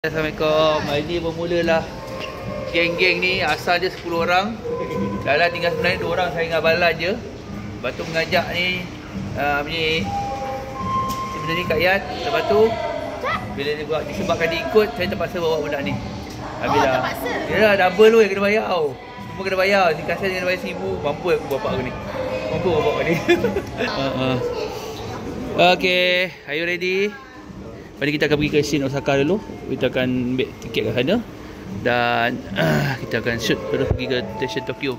Assalamualaikum. Hari ni bermulalah geng-geng ni. Asal dia 10 orang. Dah tinggal sebenarnya 2 orang saya dengan Balan je. Lepas tu mengajak ni benda ni Kak Yan. Lepas tu bila dia buat, disebabkan dia ikut, saya terpaksa bawa budak ni. Habis dah. Terpaksa? Yalah, double tu yang kena bayar tau. Semua kena bayar. Si Kasen kena bayar 1000. Mampu aku bapak aku ni. Mampu bapak aku ni. Okay, are you ready? Mari kita akan pergi ke scene Osaka dulu. Kita akan ambil tiket kat sana. Dan kita akan shoot terus pergi ke stesen Tokyo.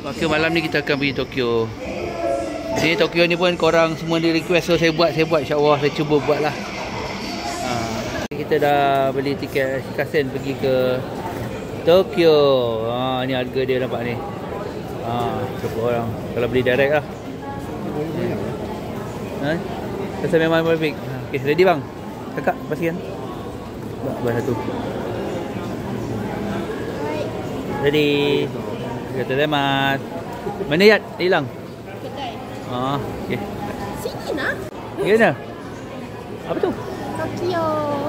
Okay, malam ni kita akan pergi Tokyo. Sini Tokyo ni pun korang semua di request, so saya buat insyaAllah saya cuba buat lah. Kita dah beli tiket Shinkansen pergi ke Tokyo. Ni harga dia nampak ni. Cukup orang kalau beli direct lah. Rasa memang perfect. Okay, ready bang? Kakak, pastikan. Buat satu. Ready. Kata Demat. Mana Yat? Dia hilang? Kedai. Okay. Sini nak? Ya nak? Apa tu? Tokyo.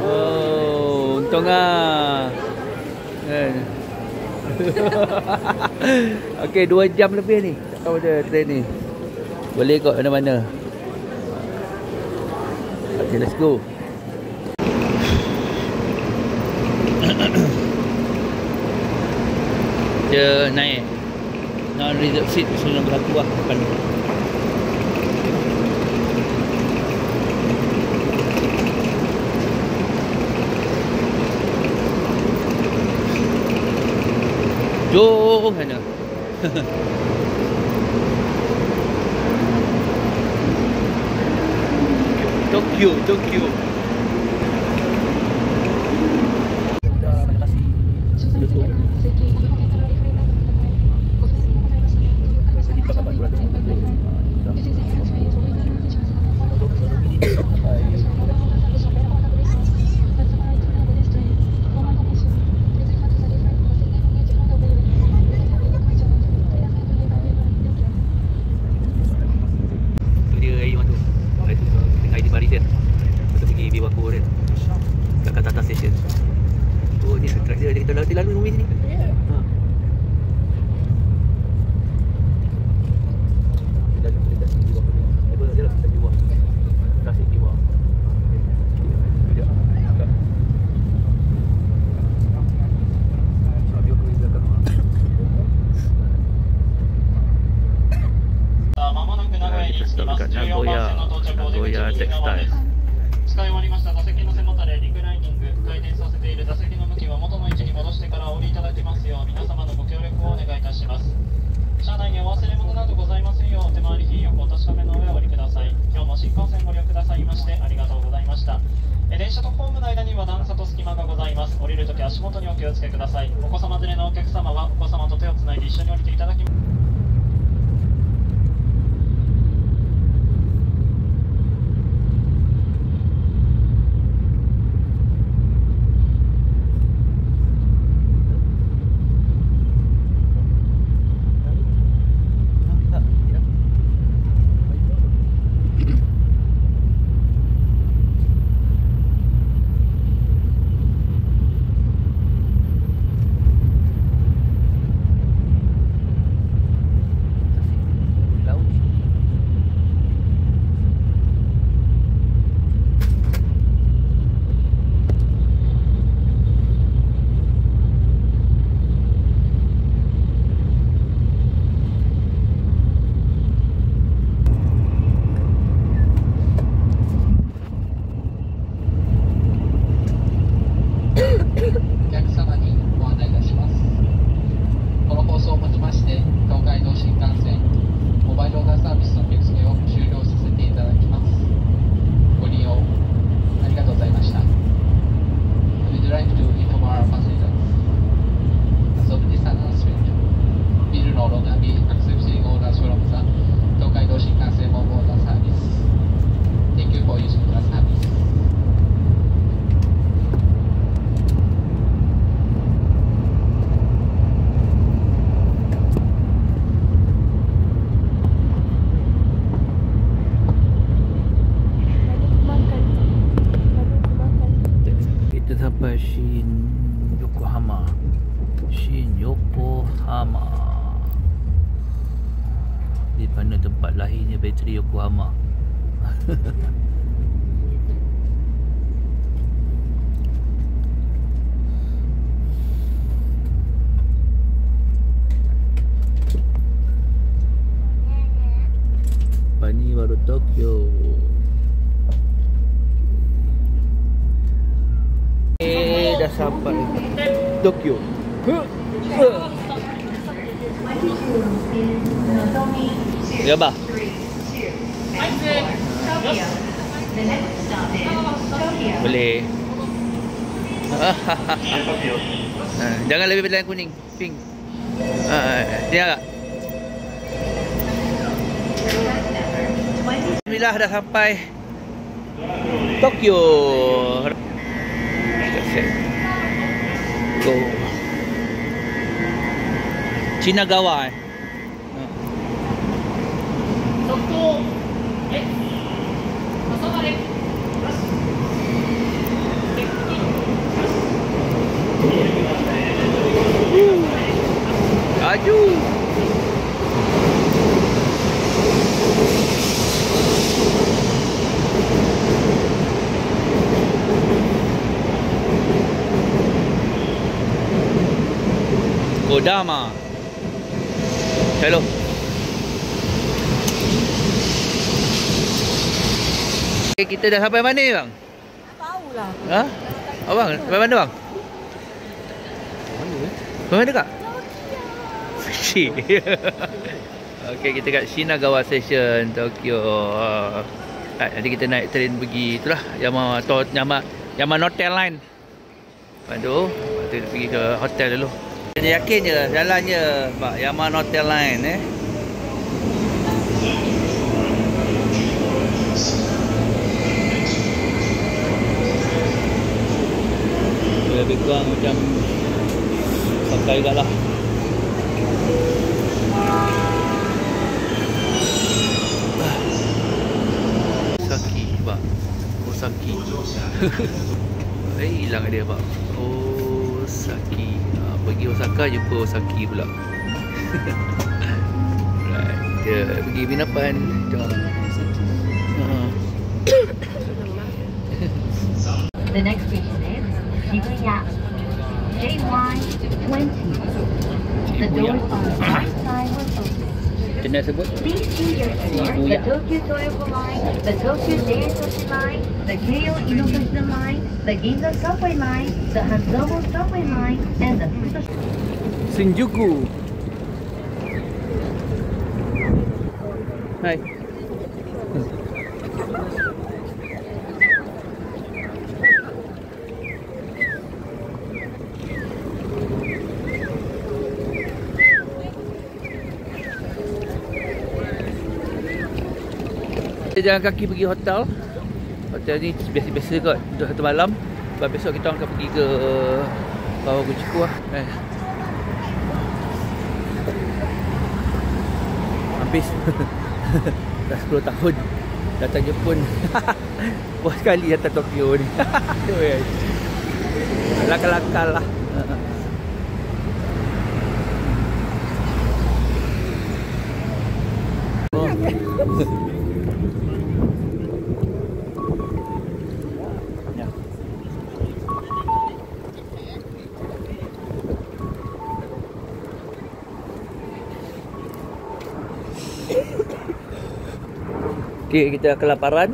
Oh, untung lah. Okay, 2 jam lebih ni. Tak tahu ada train ni. Boleh kot mana-mana. Okay, let's go. Dia naik non-reserved seat, sudah berlaku lah depan ni. Jom sana. Tokyo. Dia lalu rumah sini. Kita stop dekat Nagoya Textile. 使い終わりました座席の背もたれリクライニング回転させている座席の向きは元の位置に戻してからお降りいただきますよう皆様のご協力をお願いいたします。車内にお忘れ物などございませんよう手回り品よくお確かめの上お降りください。今日も新幹線ご利用くださいましてありがとうございました。電車とホームの間には段差と隙間がございます。降りるとき足元にお気をつけください。お子様連れのお客様はお子様と手をつないで一緒に降りていただきます。Shin Yokohama. Shin Yokohama. Di mana tempat lahirnya bateri Yokohama. Pani baru Tokyo. Dah sampai Tokyo. Ya bah. Boleh. Jangan lebih pada yang kuning, pink. Dia agak. Alhamdulillah dah sampai Tokyo. Go. Shinagawa. Aju. Kodama. Hello. Kita dah sampai mana bang? Tahulah. Ha? Abang, sampai mana bang? Sampai mana kak? Tokyo. Okey, kita kat Shinagawa Station, Tokyo. Nanti kita naik train pergi itulah Yama Hotel Line. Lepas kita pergi ke hotel dulu. Dia yakin je jalannya Pak Yaman Hotel Line lebih kurang macam pakai juga lah. Osaki Pak, Osaki. Hilang dia Pak. Osaki. Pergi Osaka jumpa Osaki pula. Right. Kita pergi penginapan. Jom. The next station is Shibuya. JY20. The doors on the right side will open. Macam mana sebut? Please see your door. The Tokyo Toyobu Line, the Tokyo Daisoshi Line, the Keio Inokashima Line, the Ginza Subway Line, the Hanzobo Subway Line, and the Futo. Shinjuku. Hai. Kita jalan kaki pergi hotel. Hotel ni biasa-biasa kot untuk satu malam. Sebab besok kita akan pergi ke Kawaguchiko lah. Habis dah 10 tahun datang Jepun. Puas sekali datang Tokyo ni. Lakal-lakal lah. Okay, kita kelaparan.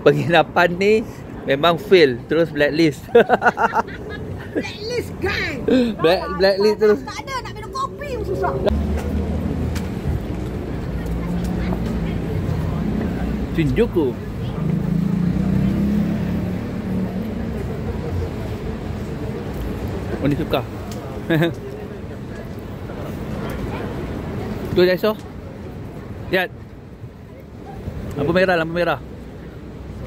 Penginapan ni memang fail, terus blacklist. Blacklist kan? Blacklist terus. Tak ada, nak minum kopi pun susah. Shinjuku. Oh, ni suka. Tu Daiso. Lihat. Lampu merah, lampu merah.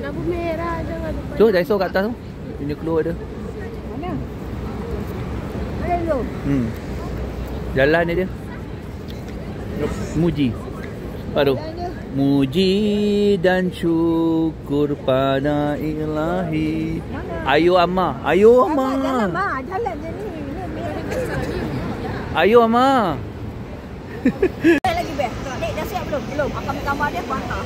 Lampu merah jangan lupa. Tu Daiso kat atas tu. Ini keluar ada. Mana? Hello. Jalan ni dia. Muji. Baru. Jalan dia. Muji dan syukur pada ilahi. Ayo Amma. Ayo Amma. Jalan, Ma. Jalan je ni. Ayo Amma. Lagi best. Dek, dah siap belum? Belum. Akan gambar dia aku hantar.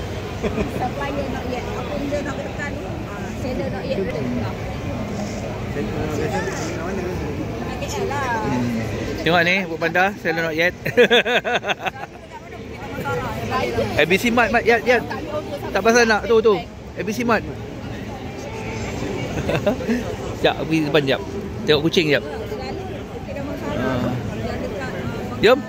Supplier not yet. Apa benda nak ke depan ni? Seller not yet. KL lah. Tengok ni, buat bandar. Seller not yet. ABC Mart, Mat. Ya. Tak pasal nak. Tu. ABC Mart. Sekejap, pergi depan sekejap. Tengok kucing sekejap. Jom.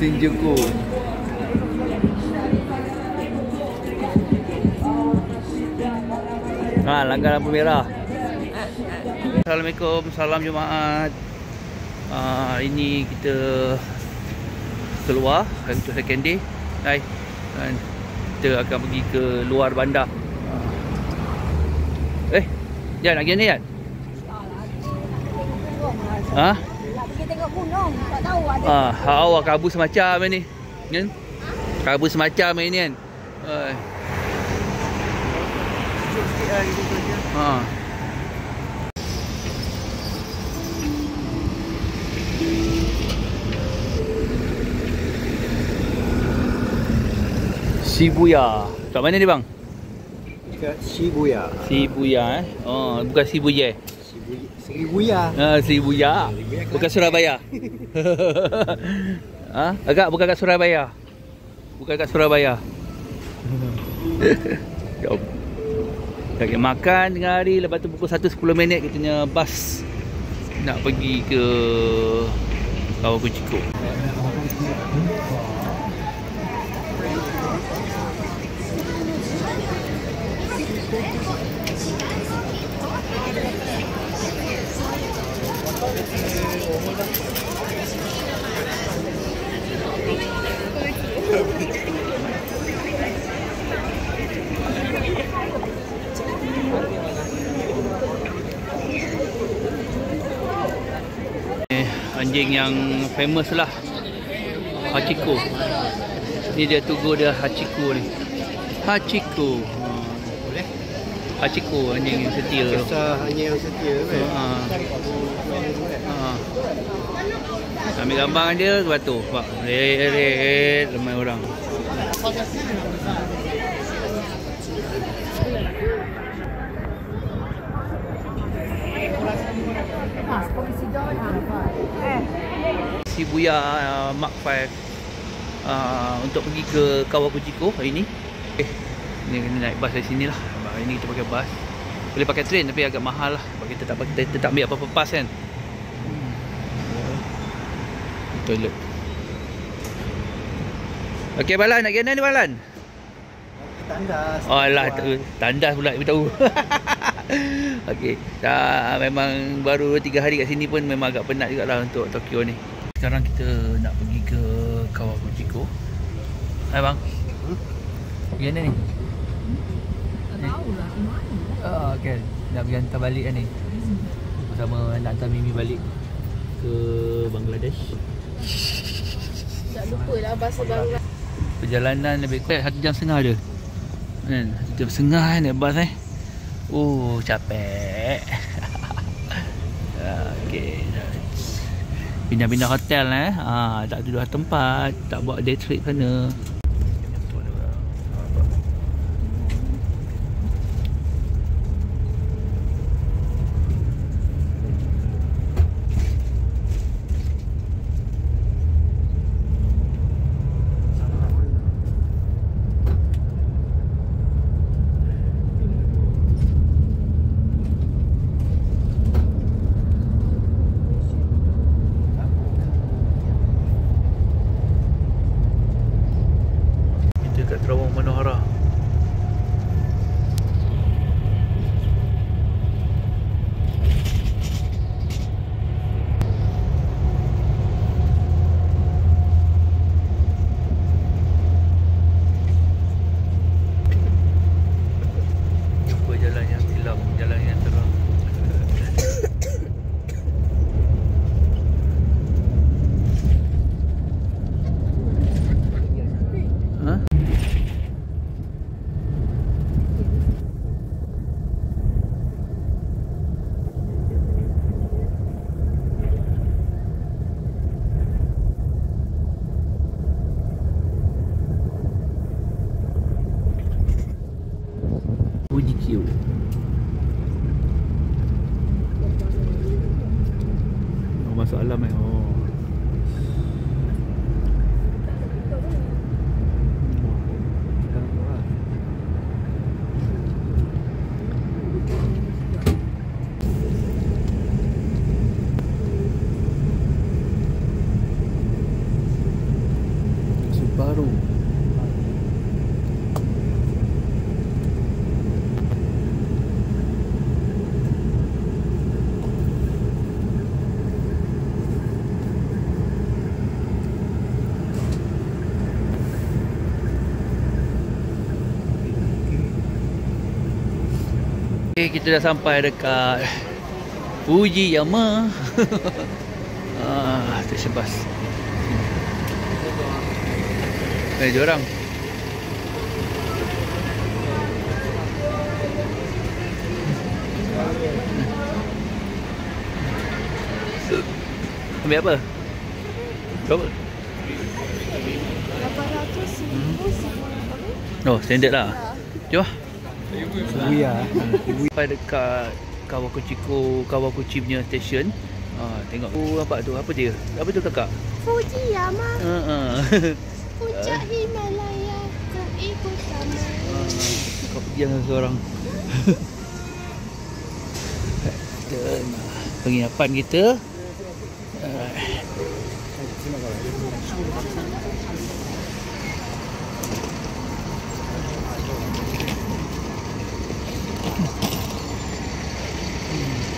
Shinjuku. Langgar lampu merah. Assalamualaikum, salam Jumaat. Hari ni kita keluar untuk second day. Hai. Dan kita akan pergi ke luar bandar. Jan, nak pergi ni Jan? Ha? Nak pergi tengok gunung. Tak tahu ada. Awak kabut semacam ni. Kan? Kabut semacam ni kan. Shibuya. Kat mana ni bang? Kat Shibuya. Shibuya bukan Shibuya. Shibuya. Shibuya. Bukan Surabaya. Agak bukan kat Surabaya. Bukan kat Surabaya. Jom. Kita makan tengah hari. Lepas tu pukul 1.10 kita punya bas nak pergi ke Kawaguchiko. Anjing yang famous lah, Hachiko. Ni dia tugu dia, Hachiko ni. Hachiko. Hachiko, anjing yang setia. Kisah anjing yang setia kan. Ambil gambar dia, lepas tu nampak ramai orang. Shibuya Mark 5 untuk pergi ke Kawaguchiko hari ni. Ni kena naik bas dari sini lah. Hari ni kita pakai bas. Boleh pakai train tapi agak mahal lah. Sebab kita tak ambil apa-apa pas kan. Toilet. Okey Balan, nak kena ni Balan? Tandas. Oh lah, tandas pula beritahu. Okey. Dah memang baru 3 hari kat sini pun memang agak penat jugalah untuk Tokyo ni. Sekarang kita nak pergi ke Kawaguchiko. Hai bang. Pergi mana ni? Tak tahulah ke mana. Okey. Nak pergi hantar balik kan ni. Bersama nak hantar Mimi balik ke Bangladesh. Tak lupa lah bahasa Bangladesh. Perjalanan lebih kurang 1.5 jam je. Kan? 1.5 jam kan naik bas Oh, capek. Okey. Pindah-pindah hotel tak duduk tempat, tak buat day trip sana. masuk alam Oh. Subaru. Okay, kita dah sampai dekat Fujiyama. Stesen bas. Diorang. Ambil apa? Berapa? 800 Oh, standard lah. Jom lah. Shibuya. Sampai dekat Kawaguchiko punya station. Tengok. Nampak tu. Apa dia? Apa tu kakak? Fujiyama. Puncak Himalaya keikut sama. Kau pergi dengan seorang. Penginapan kita.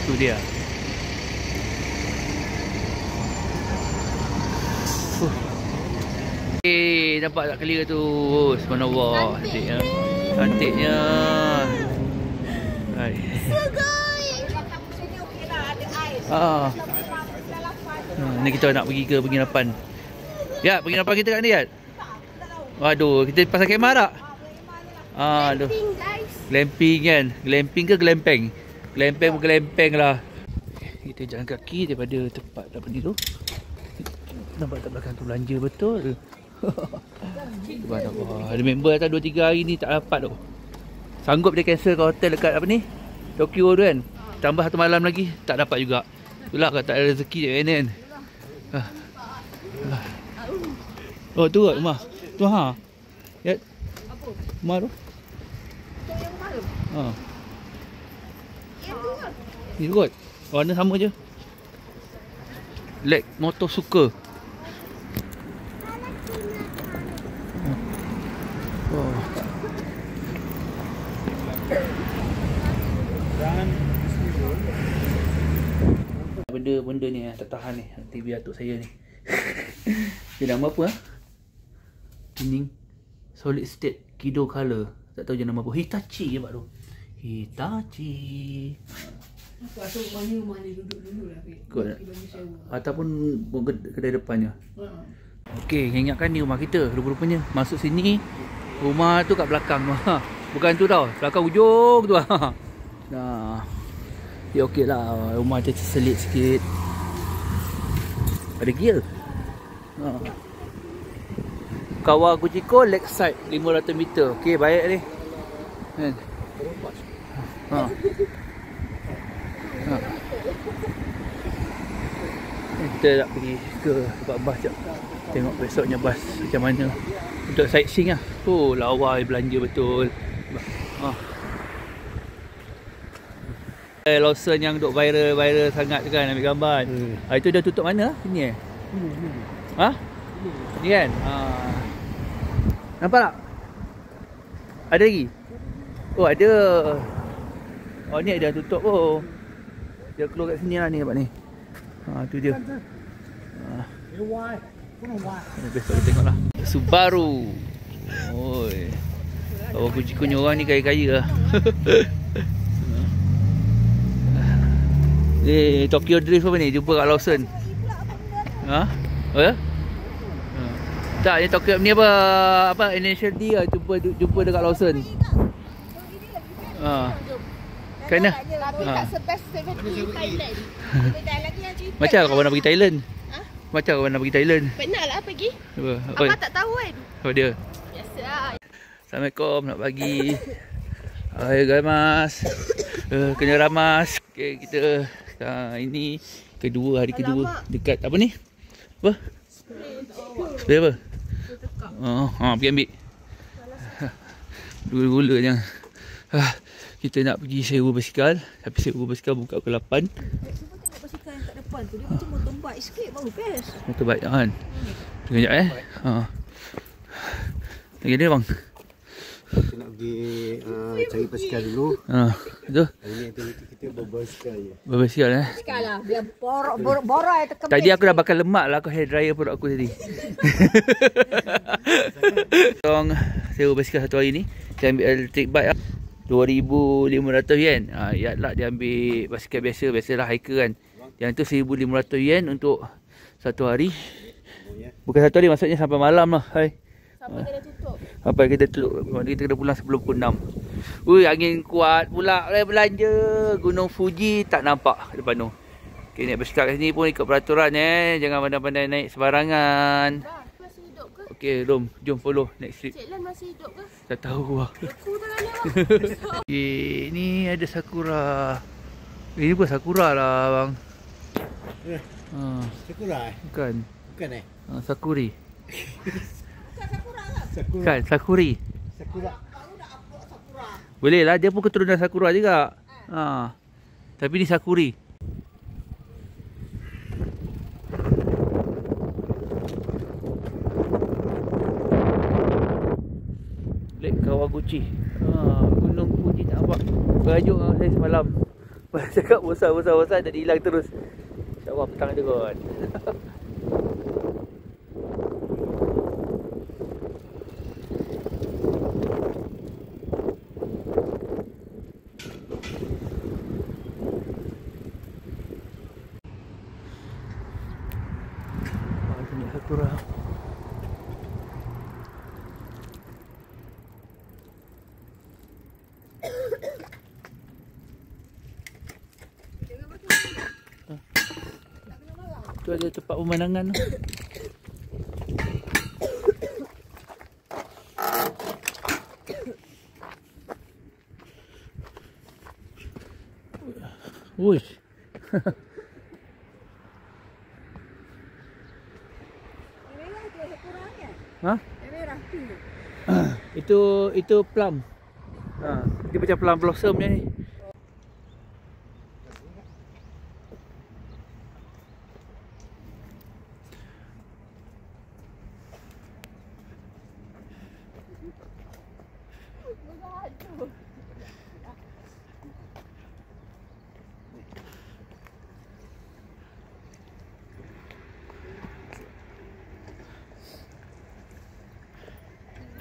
Tu dia. Nampak tak clear tu? Subhanallah. Cantiknya. Cantiknya. Hai. Ni kita nak pergi ke penginapan. Ya, penginapan kita kat ni kan? Waduh, kita pasal kemah tak? Aduh. Glamping kan? Glamping ke glamping? Glamping pun glamping lah. Kita jalan kaki daripada tempat apa ni tu. Nampak tak belakang tu belanja betul. Subhanallah. Ada member datang 2-3 hari ni tak dapat tu. Sanggup dia cancel ke hotel dekat apa ni? Tokyo tu kan. Tambah 1 malam lagi tak dapat juga. Itulah kalau tak ada rezeki je kan. Oh tu kot rumah. Tu Ya. Apa? Rumah tu. Yang rumah tu. Ni kot. Warna sama je. Lek motor suka. Benda ni tak tahan ni. Nanti biar atuk saya ni. Dia nama apa Kuning solid state Kido color. Tak tahu je nama apa. Hitachi je pak tu. Hitachi. Atau mana duduk-duduk lah. Ataupun kedai depannya. Okey, ingatkan ni rumah kita. Rupa-rupanya masuk sini. Rumah tu kat belakang. Bukan tu tau. Belakang ujung tu. Nah. Ya okey lah. Rumah dia terselit sikit. Ada gear. Kawaguchiko Lakeside 500 meter. Okey, baik ni. Kan. Kita nak pergi ke tempat bas jap. Tengok besoknya bas macam mana. Untuk sightseeing lah. Oh, lawa belanja betul. Lawson yang duk viral sangat kan ambil gambar. Itu dah tutup mana? Sini Ni kan? Nampak tak? Ada lagi? Oh ada. Oh ni dah tutup Dia keluar kat sini lah ni nampak ni. Tu dia. Besok kita tengok lah. Subaru. Oi. Kawaguchiko ni orang ni kaya-kaya lah. Ni Tokyo Drift apa ni? Jumpa kat Lawson. Oh ya? Tak, ni Tokyo ni apa Initial D lah jumpa dekat Lawson. Kena. Macam kau nak pergi Thailand? Macam kau nak pergi Thailand? Pernah lah pergi. Apa tak tahu kan? Oh dia. Biasa lah. Assalamualaikum, nak pagi. Hai guys, kena ramas. Okay, kita ini kedua, hari kedua. Dekat apa ni? Apa? Spray apa? Pergi ambil. Gula-gula je. Kita nak pergi sewa basikal. Tapi sewa basikal buka pukul 8. Cuba tengok basikal yang kat depan tu. Dia macam motorbike sikit baru best. Motorbike kan. Tengok sekejap Lagi dia bang. Kita nak pergi cari basikal dulu. Betul. Hari ni aktiviti kita berbasikal je. Berbasikal Basikal lah. Biar borai terkebis. Tadi aku dah bakal lemak lah hair dryer perut aku tadi. Tolong sewa basikal satu hari ni. Saya ambil electric bike lah. 2,500 yen. Yat lah dia ambil basikal biasa. Biasalah hiker kan. Yang tu 1,500 yen untuk satu hari. Bukan satu hari, maksudnya sampai malam lah. Sampai kita tutup. Sampai kita tutup. Kita kena pulang sebelum pukul 6. Ui, angin kuat pula. Belanja Gunung Fuji tak nampak depan tu. Okay, naik basikal kat sini pun ikut peraturan Jangan pandai-pandai naik sebarangan. Masih hidup ke? Okay, jom follow next trip. Cik Lan masih hidup ke? Tak tahu lah. Aku tak lewat. Okay, ni ada sakura. Ini bukan sakura lah bang. Sakura Bukan. Bukan Sakuri. Sakura. Kan, sakuri. Sakura. Boleh lah, dia pun keturunan sakura juga. Tapi ni sakuri. Lake Kawaguchi. Gunung Fuji tak nampak. Berajuk dengan saya semalam. Cakap bosan jadi hilang terus. InsyaAllah petang ada kot. Ini sakura. Tu ada tempat pemandangan tu. Wush. Merah tu ada kurang kan? Merah Itu tu. plum. Dia macam plum blossom ni.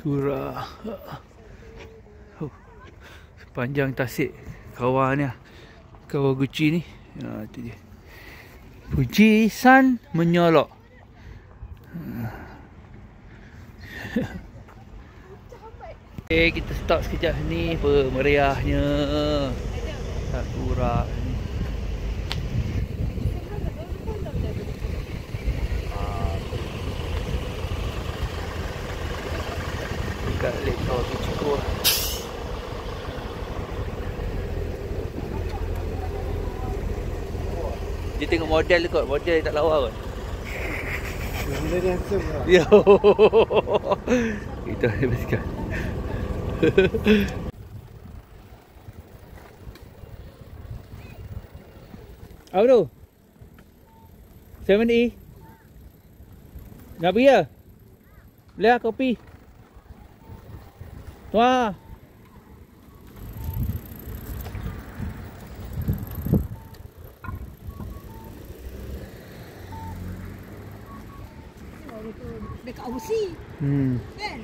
Sakura. Sepanjang tasik kawah ni, Kawaguchi ni. Tu dia. Fuji-san menyolok. Okay, kita stop sekejap ni. Meriahnya sakura ni. Dekat Lake Kawaguchi tu. Dia tengok model tu kot. Model tak lawa kot. Benda dia handsome lah. Yo. Itu ada basikal. Apa tu? 7E. Nak pergi ke? Boleh lah kopi. Wah. Dekat Aussie. Kan?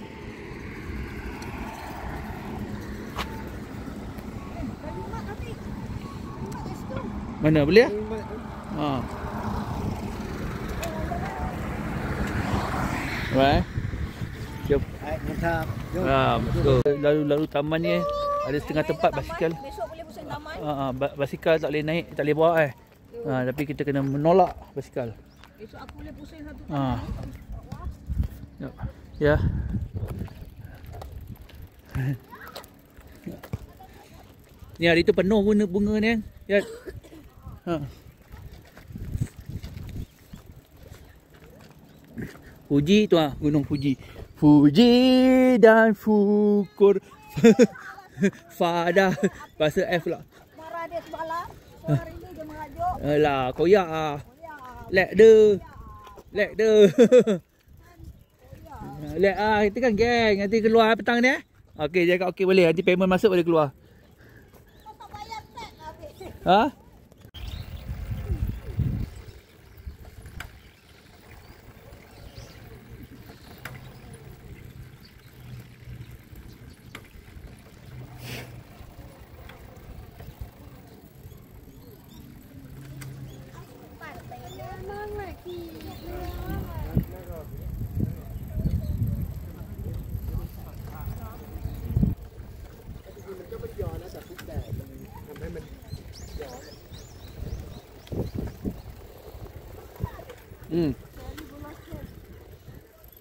Mak kami. Mak kat situ. Mana boleh ah? Right. Siap. Mantap. Jom. Betul. Lalu taman ni ada setengah tempat basikal. Besok boleh pusing taman. Basikal tak boleh naik, tak boleh bawa tapi kita kena menolak basikal. Besok aku boleh pusing satu taman. Ya. Ni hari tu penuh bunga ni kan. Ya. Fuji tu gunung Fuji. Fuji dan Fukur. Fada. Bahasa F pula. Marah dia semalam. Hari ni dia merajuk. Alah, koyak ah. Lek de. Lek de. Lek ah, kita kan geng. Nanti keluar petang ni Okey, dia kata okey boleh. Nanti payment masuk boleh keluar. Kau tak bayar tag habis. Ha?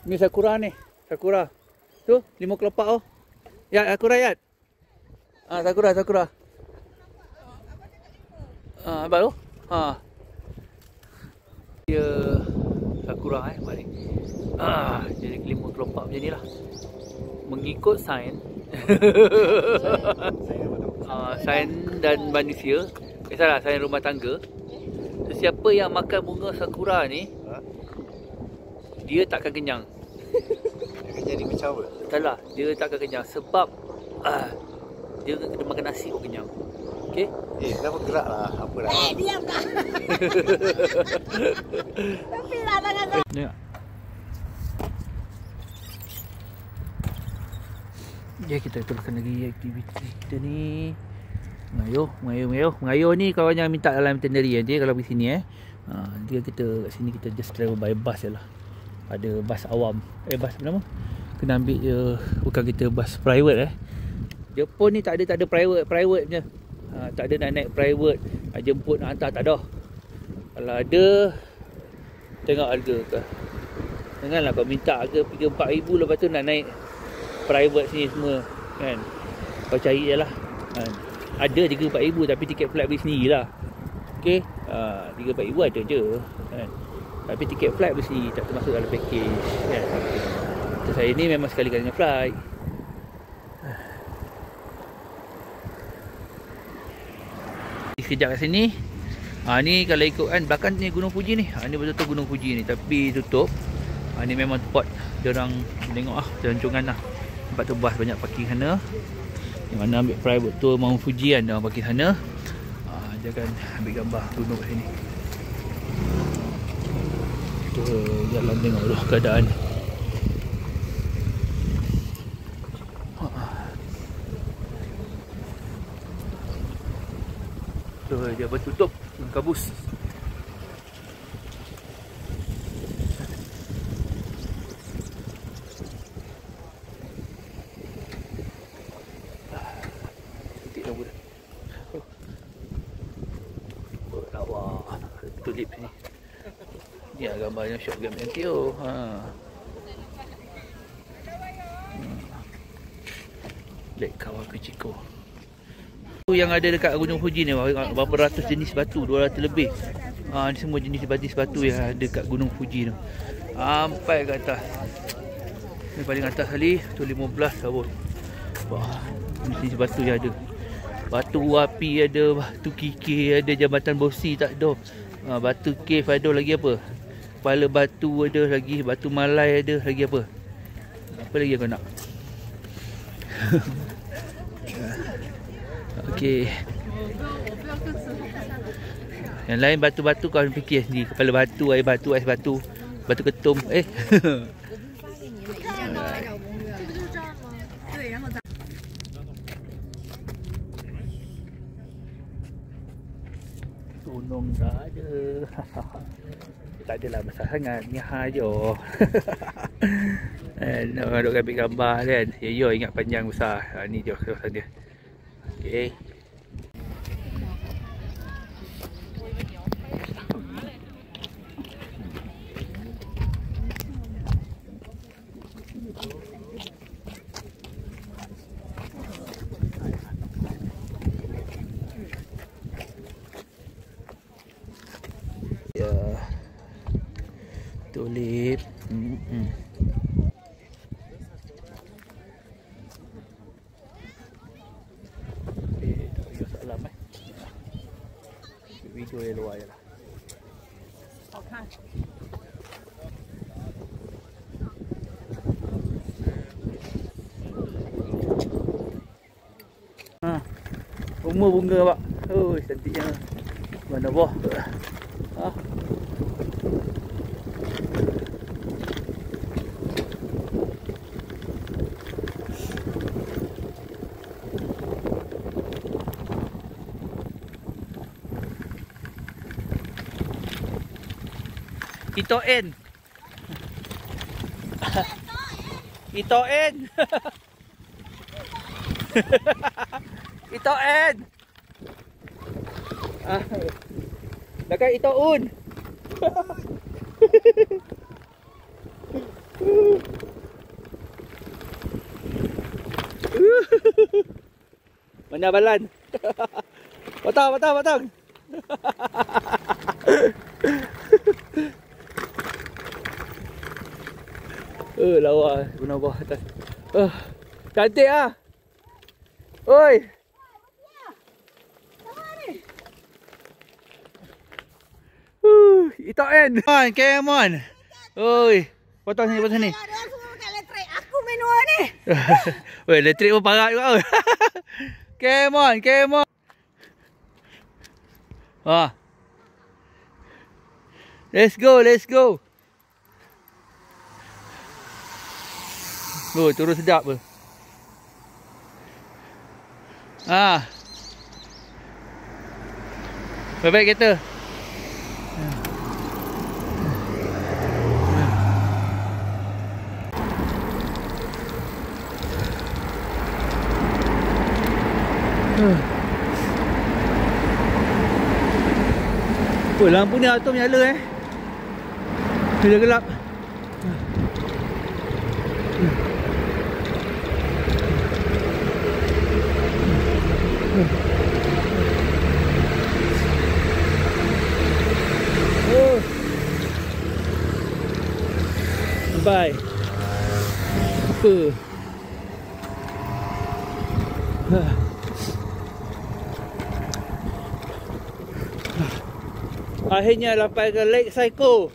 Ni sakura ni. Sakura. Tu, 5 kelopak oh. Ya, sakura ya. Sakura, sakura. Baru? Dia sakura mari. Jadi 5 kelopak macam nilah. Mengikut sains. Sains dan manusia. Salah, sains rumah tangga. Siapa yang makan bunga sakura ni, dia takkan kenyang. Dia akan jadi macam apa? Salah, dia takkan kenyang sebab dia kena makan nasi pun kenyang. Okey? Kenapa gerak lah? Apa dah? Diam dah. Tapi lah tangan kau. Ya. Ya, kita teruskan lagi aktiviti kita ni. Mengayuh ni kawan yang minta dalam itinerary nanti kalau pergi sini nanti kita kat sini kita just travel by bus je lah. Ada bas awam. Bas apa nama? Kena ambil je, bukan kita bas private Jepun ni tak ada private punya. Tak ada nak naik private, nak jemput, nak hantar, tak ada. Kalau ada, tengok harga ke. Janganlah kau minta harga 3-4 ribu lepas tu nak naik private sini semua kan. Kau cari je lah kan. Ada 3-4 ribu tapi tiket flight pergi sendiri lah. Okay, 3-4 ribu ada je kan. Tapi tiket flight pergi sendiri, tak termasuk dalam package kan. So, saya ni memang sekali-kalinya flight. Sekejap kat sini. Ni kalau ikut kan belakang ni Gunung Fuji ni. Ni betul-betul Gunung Fuji ni tapi tutup. Ni memang tempat diorang tengok pelancongan lah. Tempat tu bas banyak parking sana. Yang mana ambil private tour Mount Fuji kan, diorang parking sana. Dia akan ambil gambar gunung kat sini. Kita jalan tengok dulu keadaan. Dia bertutup kabus. Titik dah budak. Lawa. Tulip sini. Ni gambarnya shotgun MTO. Lek Kawaguchiko. Yang ada dekat Gunung Fuji ni berapa ratus jenis batu, 200 lebih. Ni semua jenis batu yang ada dekat Gunung Fuji tu. Sampai ke atas. Ni paling atas kali tu 15 tahun. Wah, jenis batu yang ada. Batu api ada, batu kikir ada, jambatan bosi tak ada. Batu cave ada, lagi apa? Kepala batu ada lagi, batu malai ada, lagi apa? Apa lagi kau nak? Okey. Yang lain batu-batu kau fikir sendiri. Kepala batu, air batu, ais batu, batu ketum. Gunung tak ada. Tak adalah besar sangat. Ni je. Orang duk ambil gambar kan. Ya, ingat panjang besar. Ni je kawasan dia. Okey. Tulip. Tak payah salam video yang luar je lah. Bunga pak. Oh, cantiknya. Mana buah? Ha. Ito N. Ito N. Ito N. Dekat Ito Un. Mana balan? Potong. Lawa guna bawah atas. Cantik ah. Oi. Ito N. Come on. Oi. Potong sini. Ada orang semua pakai elektrik. Aku manual ni. Weh, elektrik pun parah juga. Come on. Let's go. Oh, turun sedap ke? Baik kereta. Oh, lampu ni auto menyala bila gelap. Bye. Apa? Akhirnya sampai ke Lake Psycho.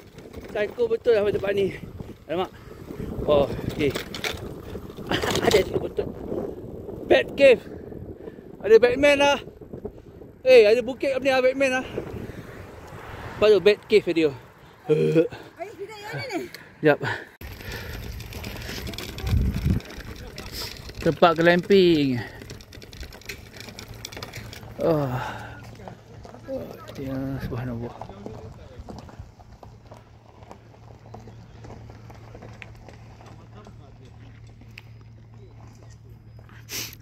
Psycho betul lah tempat ni. Alamak. Oh, okey. Ada sikit betul. Bat Cave. Ada Batman lah. Ada bukit apa ni lah Batman lah. Apa tu Bat Cave dia. Ayo kita yang ni. Sekejap. Tempat glamping. Ya, subhanallah.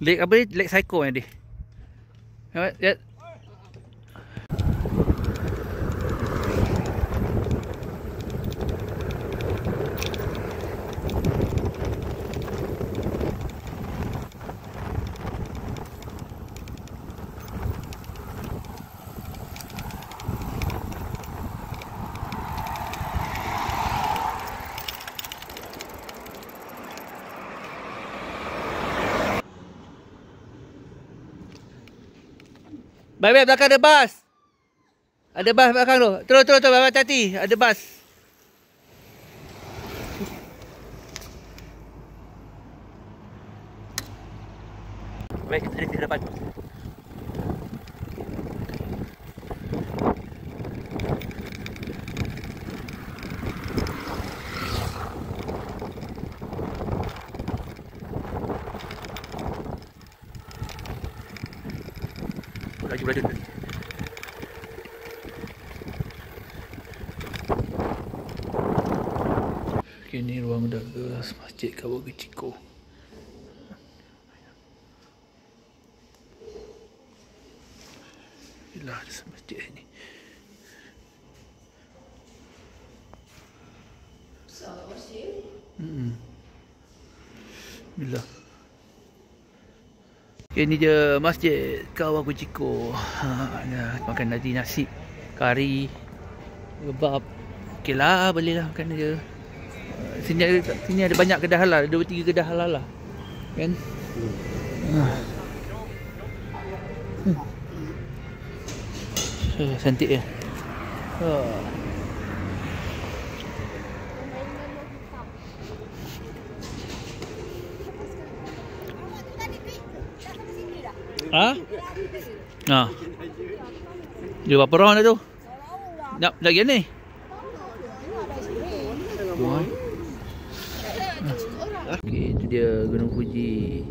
Lake apa ni? Lake Psycho ni. Ya. Baik, belakang ada bas. Ada bas belakang tu. Terus, baik hati-hati. Ada bas. Baik, kita di depan. Laju. Ini ruang daga Masjid Kawagachiko. Inilah masjid ini. Bismillah. Ini je Masjid Kawagachiko. Makan nasi, kari, kebab. Okey lah, boleh lah makan je. Sini ada banyak kedai halal, ada 2-3 kedai halal lah. Kan? Cantik ya. Dia berapa orang dah tu? Nak lagi ni? Okey, itu dia Gunung Fuji.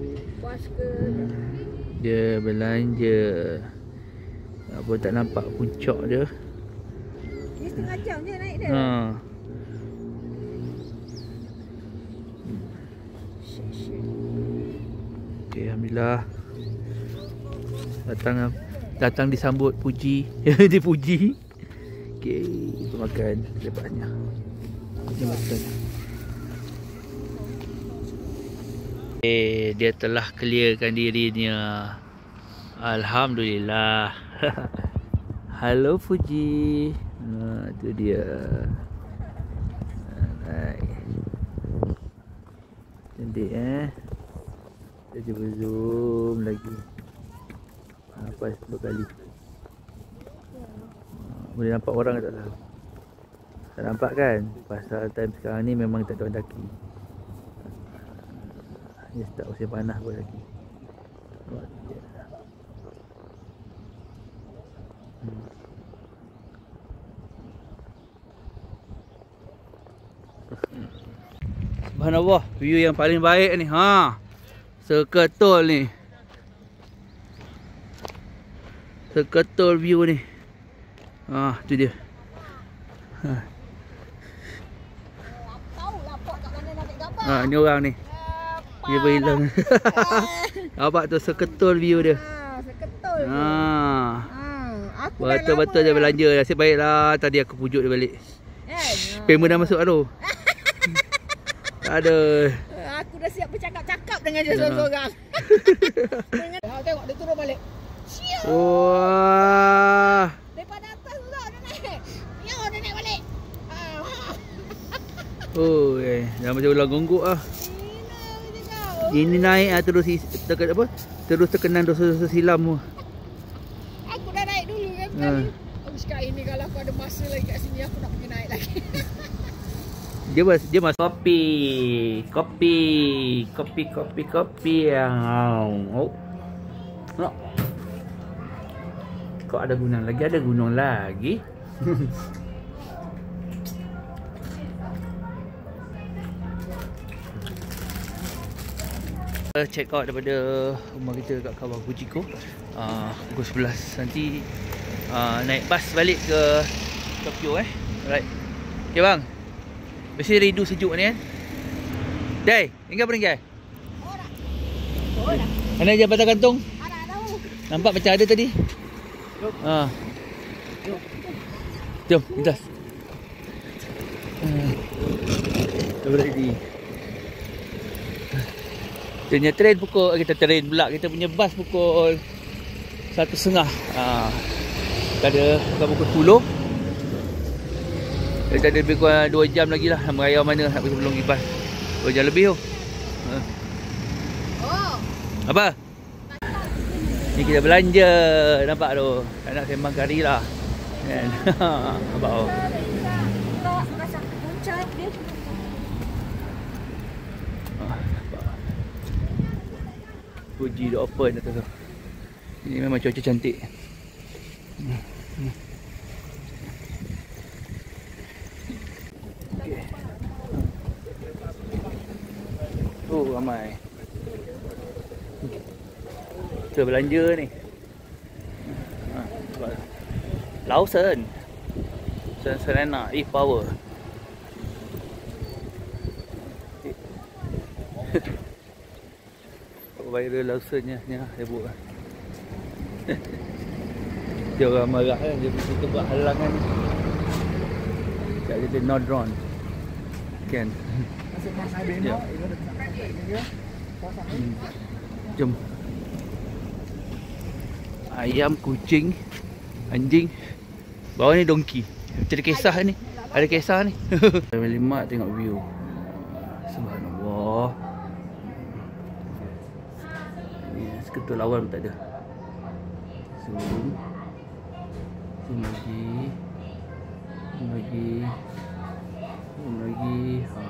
Dia belanja. Apa tak nampak puncak dia. Ni setengah jam je naik dia. Okey, alhamdulillah. Datang disambut puji. Dia puji. Okey, kita makan lepasnya. Kita makan. Dia telah clearkan dirinya. Alhamdulillah. Halo Fuji. Itu dia. Cantik Kita cuba zoom lagi. Pas berkali. Boleh nampak orang ke tak tahu? Tak nampak kan? Pasal time sekarang ni memang tak ada orang daki. Dia start musim panas pun lagi. Subhanallah, view yang paling baik ni. Seketul ni. Seketul view ni. Tu dia. Ni orang ni. Dia berhilang. Nampak tu seketul view dia. Seketul. Betul-betul dia belanja. Nasib baiklah tadi aku pujuk dia balik. Payment dah masuk tu. Aduh. Aku dah siap bercakap-cakap dengan dia seorang-seorang. Tengok dia turun balik. Wah. Daripada atas pula dia naik. Ya, dia naik balik. Dah macam ular gonggok lah. Ini naik terus terus terkenang dosa-dosa silam tu. Aku dah naik dulu kan sekali. Aku cakap ini kalau aku ada masa lagi kat sini aku nak pergi naik lagi. Dia mas kopi. Kok ada gunung lagi? Ada gunung lagi. Check out daripada rumah kita kat Kawah Fujiko. Pukul 11 nanti naik bas balik ke Tokyo Alright. Okay bang. Mesti rindu sejuk ni kan. Dai, ingat apa ringgit? Mana je batang kantung? Tak tahu. Nampak macam ada tadi. Jom, lintas. Ready. Kita punya train kita train pula. Kita punya bas pukul 1.30. Kita ada pukul 10. Kita ada lebih kurang 2 jam lagi lah. Merayau mana nak pergi sebelum pergi bas. 2 jam lebih tu. Apa? Ni kita belanja. Nampak tu. Tak nak sembang kari lah. Kan? Nampak tu. Fuji dah open atas tu. Ini memang cuaca cantik. Okay. Ramai. Kita belanja ni. Lawson. Serena E-Power. Viral Lawsonnya ni saya buat. Dia orang marah kan, dia pergi buat halangan. Tak ada no drone. Kan. Jom. Ayam, kucing, anjing. Bawah ni dongki. Macam kisah ni. Ada kisah ni. Family Mart tengok view. Subhanallah. Ni seketul lawan pun tak ada. Zoom. Zoom lagi. Zoom lagi. Zoom lagi. Ha.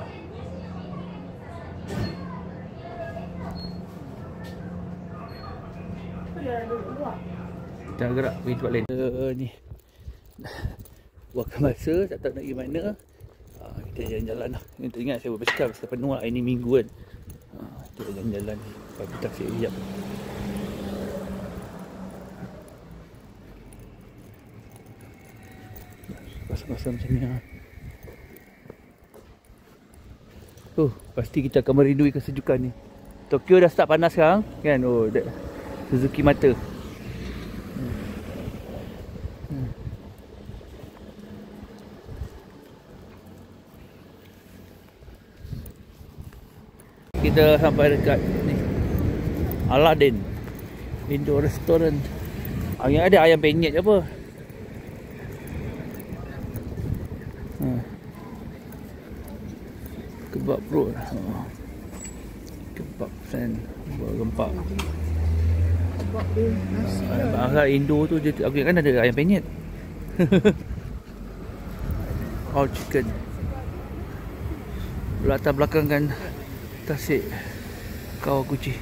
Kita nak gerak pergi tempat lain. Ni waktu masa tak tahu nak pergi mana. Kita jalan-jalan lah. Kita ingat saya buat basikal pasal penuh lah. Ini minggu kan. Kita jalan-jalan pagi taksi sekejap. Basah-basah macam ni lah. Pasti kita akan merindui kesejukan ni. Tokyo dah start panas sekarang kan. Suzuki mata. Kita sampai dekat ni Aladdin Indo Restaurant. Yang ada ayam penyet ke apa. Kebab perut. Kebab sen buah gempak. Kebab dia nasi. Bahasa Indo tu dia kan ada ayam penyet. All chicken. Latar belakang kan Tasik Kawaguchi.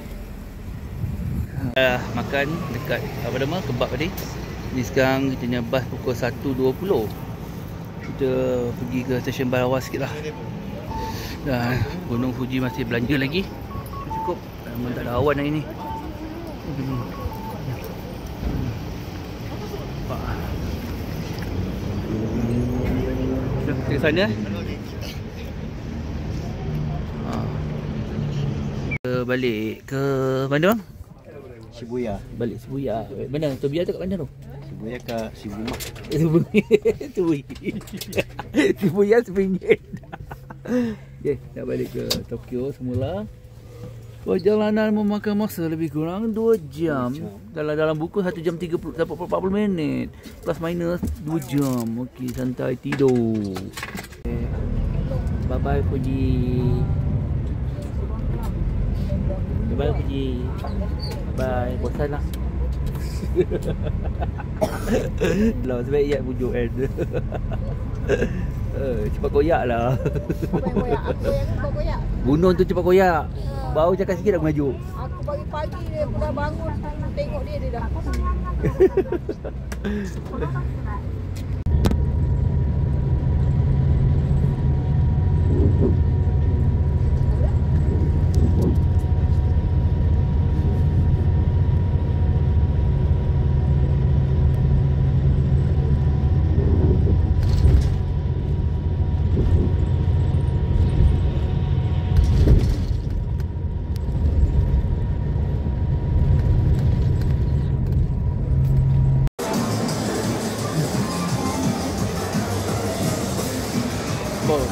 Makan dekat apa nama kebab tadi. Ni sekarang kita punya bas pukul 1.20. Kita pergi ke stesen bawah sikit lah. Dan Gunung Fuji masih belanja lagi. Cukup. Memang tak ada awan hari ni. Kita ke sana. Balik ke mana bang? Shibuya. Balik Shibuya. Mana? Tobia tu kat mana tu? Shibuya ke Shibuma. Shibuya RM1. Okay, nak balik ke Tokyo semula. Perjalanan memakan masa lebih kurang 2 jam. Dalam buku 1 jam 40 minit. Plus minus 2 jam. Okey, santai tidur. Bye bye Fuji. Bye Fuji. Bye. Bosan lah. Lah sebab iat bujuk kan. Cepat koyak lah. Apa yang koyak? Apa yang kau koyak? Gunung tu cepat koyak. Baru cakap sikit dah mengajuk. Aku pagi-pagi dia dah bangun tengok dia dah.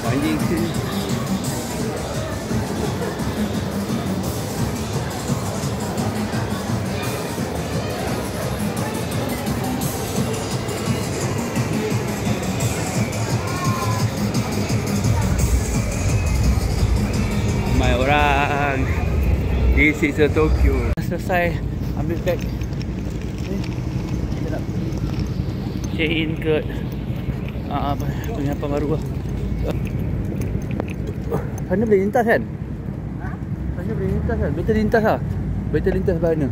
Anjing sini. Ramai orang. This is a Tokyo. Selesai ambil beg. Kita nak pergi check in ke penginapan baru lah. Sana boleh lintas kan? Sana boleh lintas kan? Better lintas lah. Better lintas mana?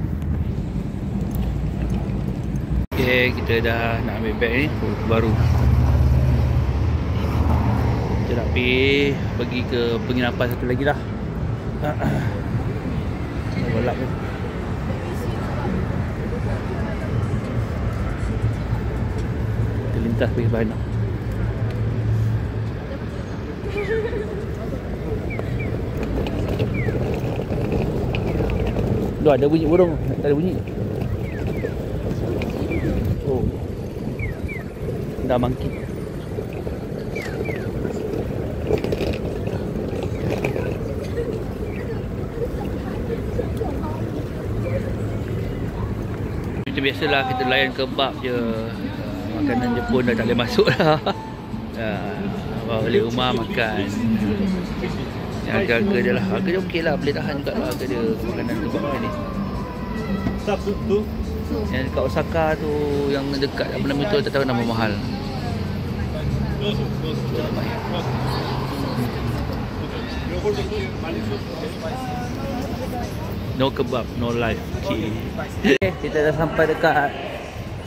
Okay, kita dah nak ambil beg ni baru. Kita nak pergi ke penginapan satu lagi lah. Gelap kan? Kita lintas pergi Bahana. Tu ada bunyi burung, tak ada bunyi. Oh. Dah monkey. Macam biasalah kita layan kebab je. Makanan Jepun dah tak boleh masuk lah. Bawa balik rumah makan. Harga dia lah. Harga dia okey lah. Boleh tahan juga lah harga dia. Makanan tu bawah ni. Yang dekat Osaka tu, yang dekat apa nama tu, tak tahu nama mahal. No kebab, no life. Okay. Kita dah sampai dekat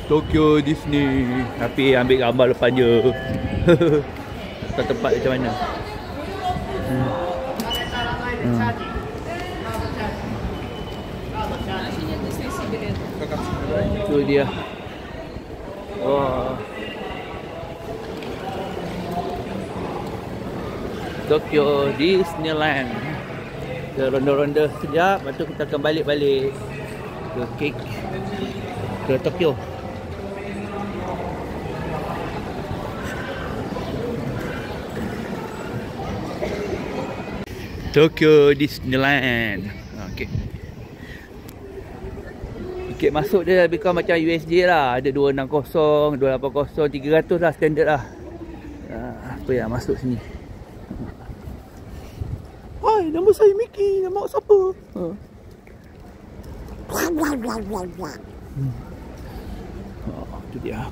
Tokyo Disney. Tapi ambil gambar lepas je. Tempat macam mana. Itu dia. Wah. Tokyo Disneyland. Kita ronda-ronda sekejap, lepas tu kita akan balik-balik ke Tokyo. Tokyo Disneyland. Okey. Tiket masuk dia lebih kurang macam USJ lah. Ada 260, 280, 300 lah standard lah. Apa yang masuk sini? Hai, nama saya Mickey. Nama awak siapa? Itu dia.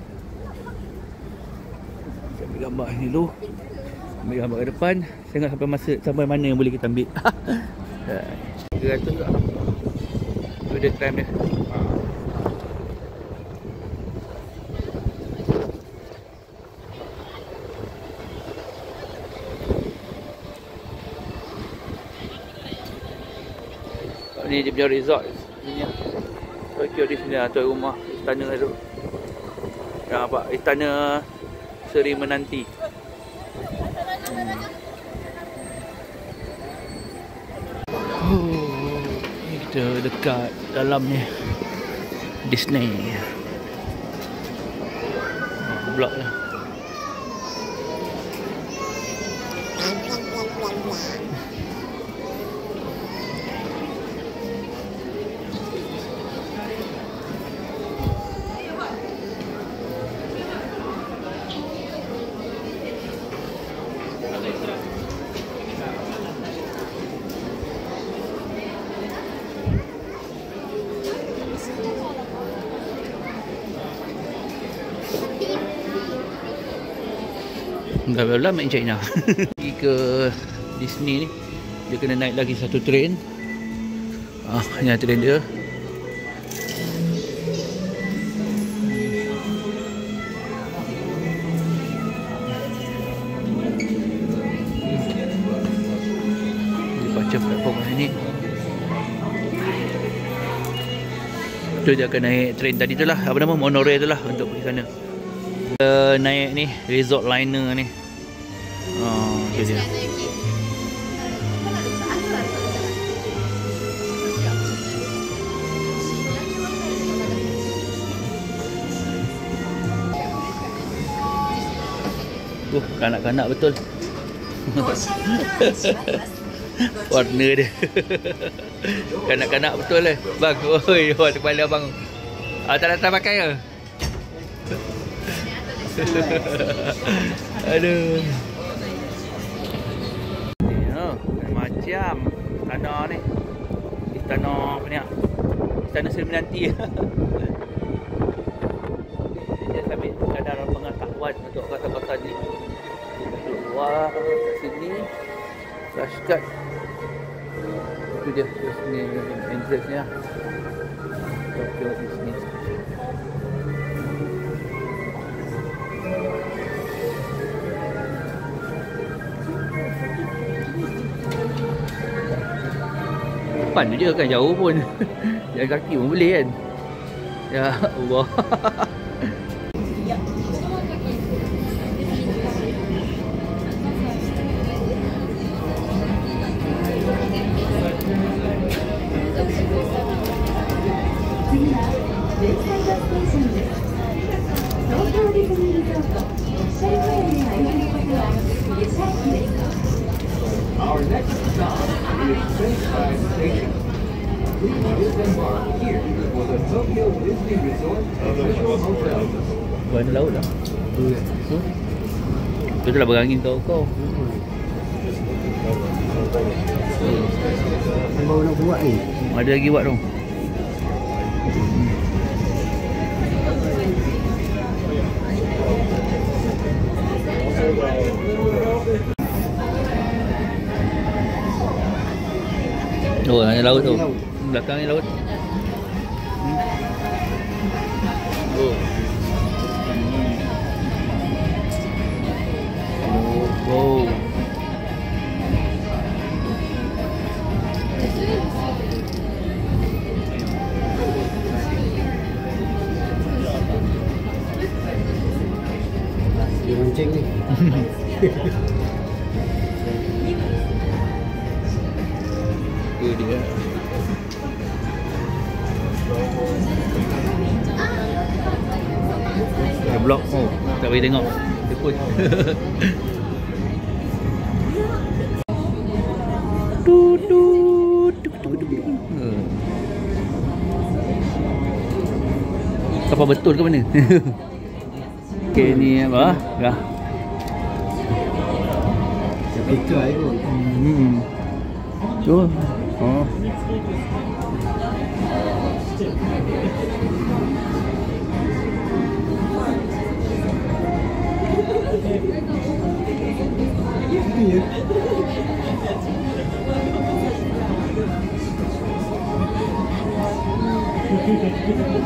Kita ambil gambar ni dulu. Ambil gambar ke depan. Tengok sampai mana yang boleh kita ambil. 300 tak? Itu dia time dia. Ni dia punya resort ni. Tokyo Disney lah, tu rumah istana tu. Yang nampak istana Seri Menanti. Ni kita dekat dalam ni Disney. Blok lah. Bla main China. Pergi ke Disney ni, dia kena naik lagi satu train. Ni train dia. Dia baca platform ni. Tu dia akan naik train tadi tu lah, apa nama, monorail tu lah untuk pergi sana. Naik ni resort liner ni. Itu dia. Kanak-kanak betul. Warna dia. Kanak-kanak betul lah. Bang, oi, kepala abang. Tak datang pakai ke? Aduh. Macam tanah ni. Istana apa ni? Istana Seri Menanti. Dia sambil kadar pengetahuan untuk kata-kata ni. Keluar sini. Flashcard. Itu dia sini entrance nya. Tokyo Disney. Depan tu je kan, jauh pun. Jalan kaki pun boleh kan. Ya Allah. Our next stop is Seaside Station. Please disembark here for the Tokyo Disney Resort official hotel. Bukan laut lah. Betul lah berangin kau. Yang baru nak buat ni. Ada lagi buat tu. Oh, hanya laut tu. Belakang ni laut. Oh. Oh. Dia mancing ni. Itu dia. Ada blok. Oh, tak boleh tengok. Tekut. Kapal betul ke mana? Okey, ni apa? Dah. Pika tu. Tu. Oh.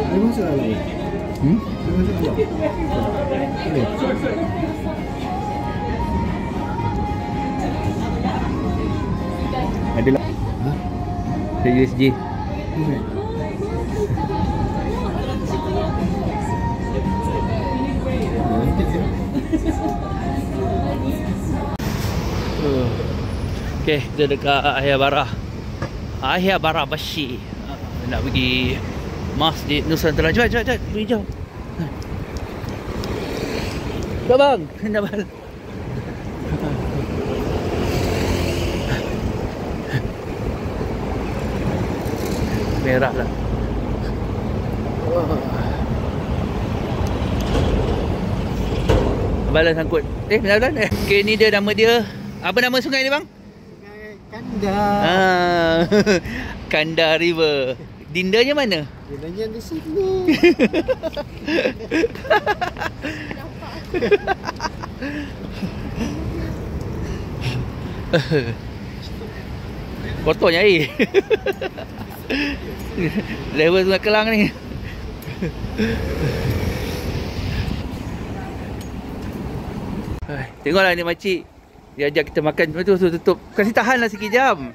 Dia masuk dalam air. Dia masuk dalam. Boleh. Ada lah. Ha? Ada USJ. Boleh. Okay, kita dekat Ahyabara Bashi. Nak pergi Masjid Nusantara. Jom. Pergi jom. Dah bang. Dah bang. Merah lah. Balas sangkut. Benar-benar. Okay, ni dia nama dia. Apa nama sungai ni bang? Kandar. Kandar River. Dindanya mana? Dindanya di sini. Kotornya air. Level Sungai Kelang ni. Tengoklah ni makcik. Dia ajak kita makan. Lepas tu tutup. Kasih tahanlah sikit jam.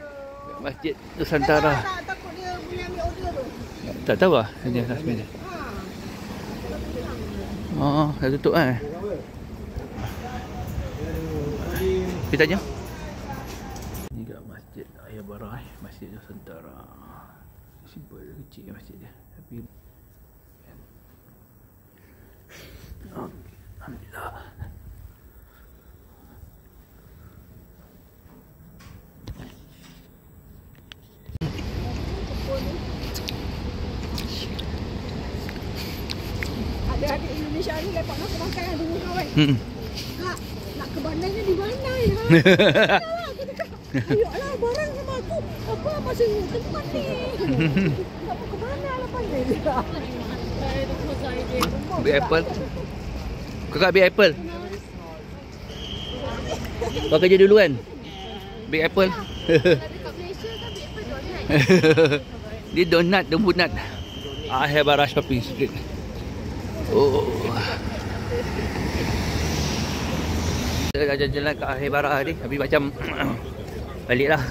Masjid Nusantara. Takut dia boleh ambil order tu. Tak tahu lah. Ini last minute. Oh, dah tutup kan? Kita tanya. Ni kat Masjid Ahyabara, Masjid Nusantara. Simple kecil masjid dia. Tapi alhamdulillah. Adik-adik Indonesia ni lepak nak makan kan dulu kawan. Kak, nak ke bandangnya di mana ya? Ayolah, kita cakap. Ayolah, barang sama aku. Apa masih tempat ni? Tak mau ke mana lah pandai dia. Big Apple. Kakak Big Apple. Kau kerja dulu kan? Big Apple. Dia donat, donut. Ahyabara Shopping Street. Oh. Kita dah jalan ke Ahyabara ni. Tapi macam balik lah.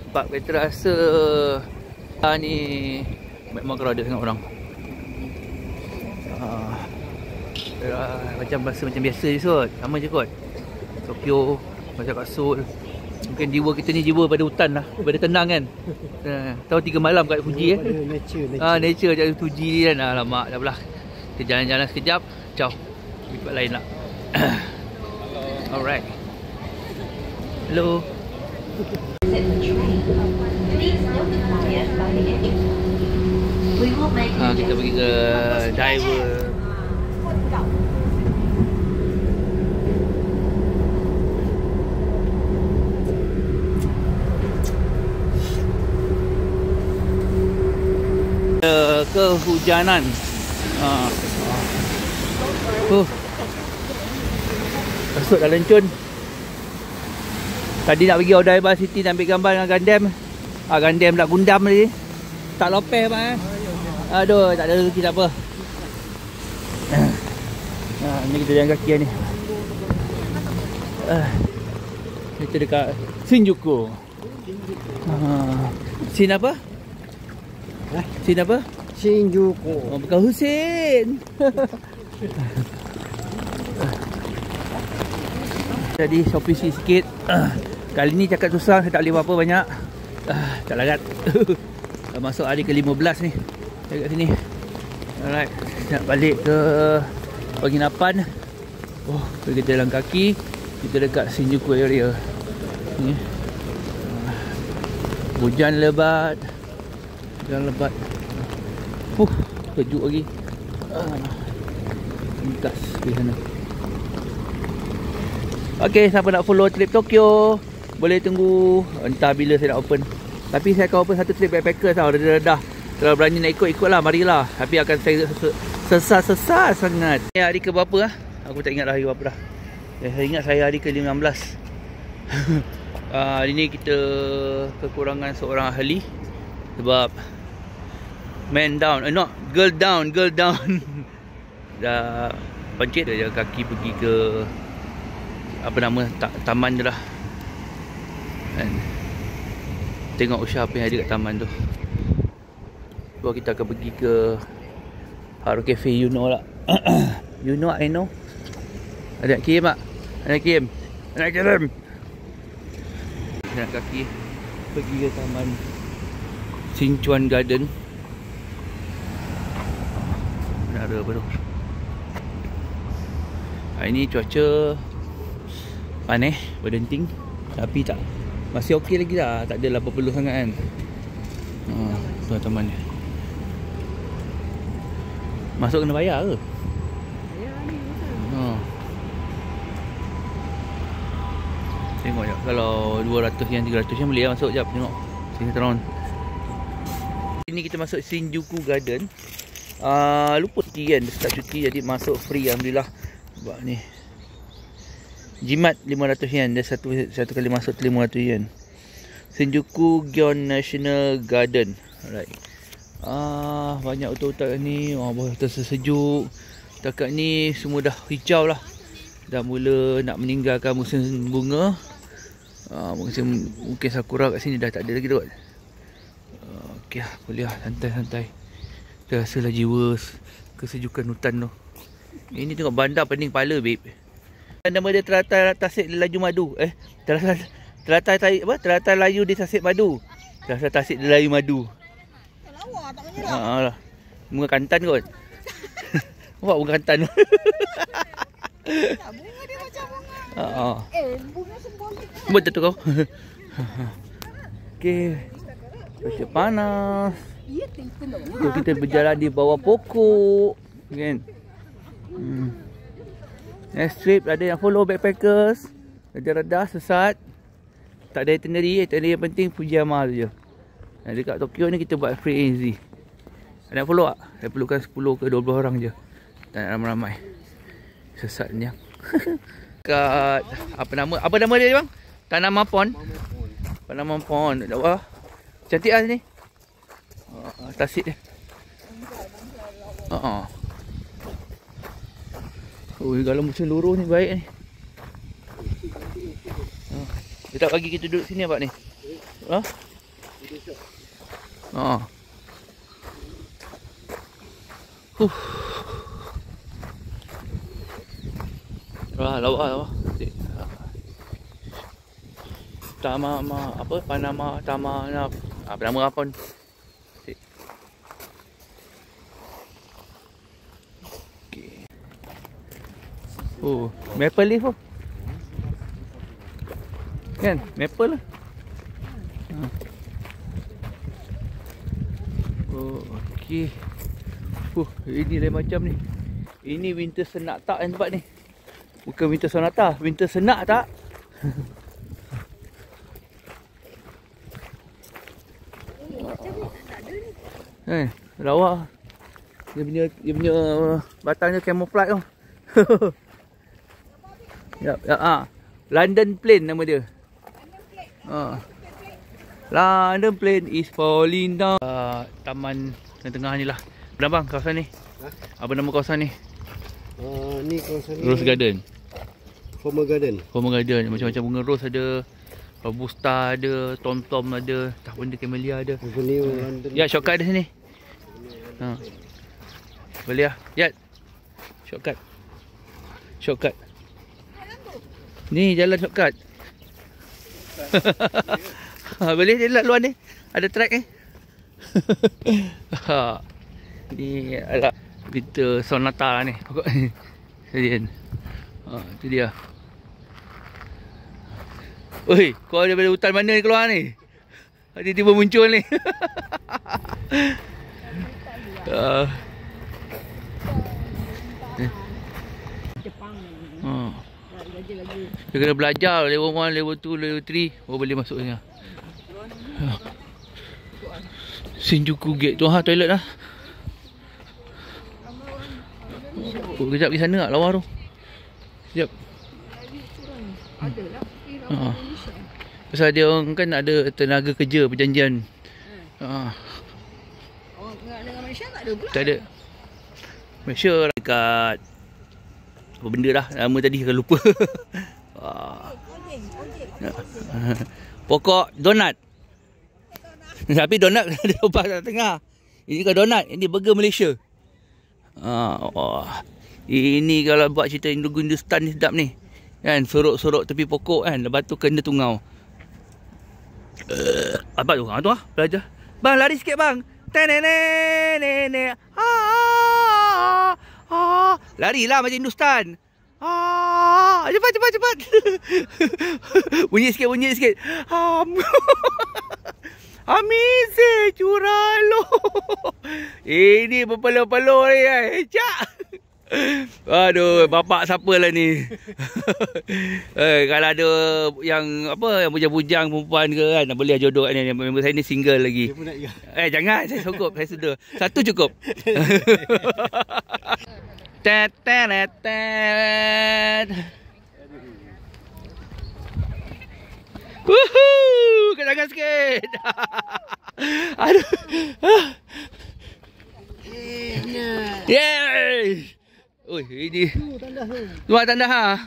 Sebab kita rasa ni memang crowded sangat orang. Macam rasa macam biasa je kot. Sama je kot. Tokyo, macam kat Seoul. Mungkin jiwa kita ni jiwa pada hutan lah. Pada tenang kan. Tahu 3 malam kat Fuji nature kat Fuji kan. Alamak, dah belah. Kita jalan-jalan sekejap. Ciao. Pergi tempat lain lah. Alright. Hello. Kita pergi ke diver. kehujanan. Kasut dah lencun. Tadi nak pergi Odaiba City nak ambil gambar dengan Gundam. Gundam tak gundam tadi. Tak lopeh bang. Aduh, tak ada rezeki tak apa. Ni kita jalan kaki ni. Kita dekat Shinjuku. Sin apa? Sin apa? Shinjuku. Oh, bukan Husin. Jadi shopping sikit. Kali ni cakap susah, saya tak boleh apa-apa banyak. Tak larat. Masuk hari ke-15 ni dekat sini. Alright, nak balik ke penginapan. Pergi jalan kaki. Kita dekat Shinjuku area ni. Hujan lebat. Hujan lebat. Sejuk lagi. Gas di sana. Okey, siapa nak follow trip Tokyo boleh tunggu entah bila saya nak open. Tapi saya akan open satu trip backpacker tau. Dah kalau berani nak ikut lah, marilah. Tapi akan saya sesat sangat. Ni hari ke berapa lah? Aku tak ingat dah hari berapa dah. Saya ingat saya hari ke-15. Hari ni kita kekurangan seorang ahli. Sebab man down, not girl down. Dah pancit dia kaki pergi ke apa nama taman je lah. Kan? Tengok Usha apa yang ada kat taman tu. So kita akan pergi ke Haru Cafe, you know lah. You know, I know. Ada Kim tak? Ada Kim. Nak kaki pergi ke taman Sinchuan Garden. Ada apa tu? Hari ni cuaca panas, berdenting. Tapi tak, masih okey lagi lah. Tak adalah berpeluh sangat kan. Tu taman ni. Masuk kena bayar ke? Bayar ni. Tengok jap. Kalau 200 yang 300 yang boleh lah masuk. Jap tengok. Sinetron. Ini kita masuk Shinjuku Garden. Lupa cuti kan. Start cuti jadi masuk free. Alhamdulillah. Sebab ni jimat 500 yen. Dia satu kali masuk 500 yen. Shinjuku Gion National Garden. Alright. Banyak hutan-hutan ni. Betul sejuk. Dekat ni semua dah hijau lah. Dah mula nak meninggalkan musim bunga. Mungkin sakura kat sini dah tak ada lagi tu. Okey lah, boleh lah, santai-santai. Kita rasalah jiwa kesejukan hutan tu. Ini tengok bandar pening kepala babe. Nama dia Teratai Tasik Laju Madu. Teratai Layu di Tasik Madu. Teratai Tasik Laju Madu. Lawa tak menyerah. Bunga kantan kot. Nampak bunga kantan tu. Tak, bunga dia macam bunga. Bunga sembolik. Betul tu kau. Okey. Cuaca panas. Ya, tengok. So, kita berjalan di bawah pokok. Kan? Next trip ada yang follow backpackers. Rada-rada sesat. Tak ada itinerary. Itinerary yang penting Fujiyama tu je. Dekat Tokyo ni kita buat free and easy. Ada yang follow tak? Saya perlukan 10 ke 20 orang je. Tak nak ramai-ramai. Sesat ni. Kat apa nama dia bang? Tanaman Pond. Tanaman Pond. Wah. Cantik lah sini. Tasik dia. Kalau macam lurus ni baik ni. Dia tak bagi kita duduk sini apa ni? Lawa. Panama apa nama apa? Maple leaf tu. Kan? Maple lah. Okey. Ini lain macam ni. Ini winter senak tak yang tempat ni. Bukan winter sonata, winter senak tak? Lawa. Dia punya batangnya camouflage tu. Yap, London Plane nama dia. London Plane is falling down. Taman tengah ni lah. Apa bang kawasan ni? Apa nama kawasan ni? Ni kawasan Rose Garden. Former Garden. Macam-macam bunga rose ada. Robusta ada, tom-tom ada, tak benda camellia ada. Ya, shortcut ada sini. Boleh lah. Ya. Shortcut. Ni jalan shortcut. Boleh jalan luar ni. Ada track ni. Ni adalah Winter Sonata lah ni. Pokok ni. Sekalian. Tu dia. Oi, kau daripada hutan mana ni keluar ni? Tiba-tiba muncul ni. Jepang. Dia kena belajar level 1, level 2, level 3 baru boleh masuk sini. Shinjuku Gate tu toilet lah. Kejap pergi sana tak lawa tu. Sekejap. Pasal dia orang kan ada tenaga kerja perjanjian. Orang dengan Malaysia tak ada pula. Tak ada. Malaysia dekat apa benda dah. Nama tadi akan lupa. Pokok donat. Tapi donat ada lubang kat tengah. Ini kan donat. Ini burger Malaysia. Ini kalau buat cerita Hindustan ni sedap ni. Kan sorok-sorok tepi pokok kan, lepas tu kena tungau. Apa tu? Tu belajar. Bang lari sikit bang. Tenenene. Larilah macam Hindustan. Cepat. bunyi sikit. Amazing curalo. Ini berpeluh-peluh ni. Cak. Aduh, bapak siapa lah ni? Kalau ada yang apa yang bujang-bujang perempuan ke kan, boleh jodoh kan ni. Member saya ni single lagi. Jangan, saya cukup, saya sudah. Satu cukup. Tet. Wuhuu, kejangan sikit. Aduh. Yes. Oi, ini tanda ha.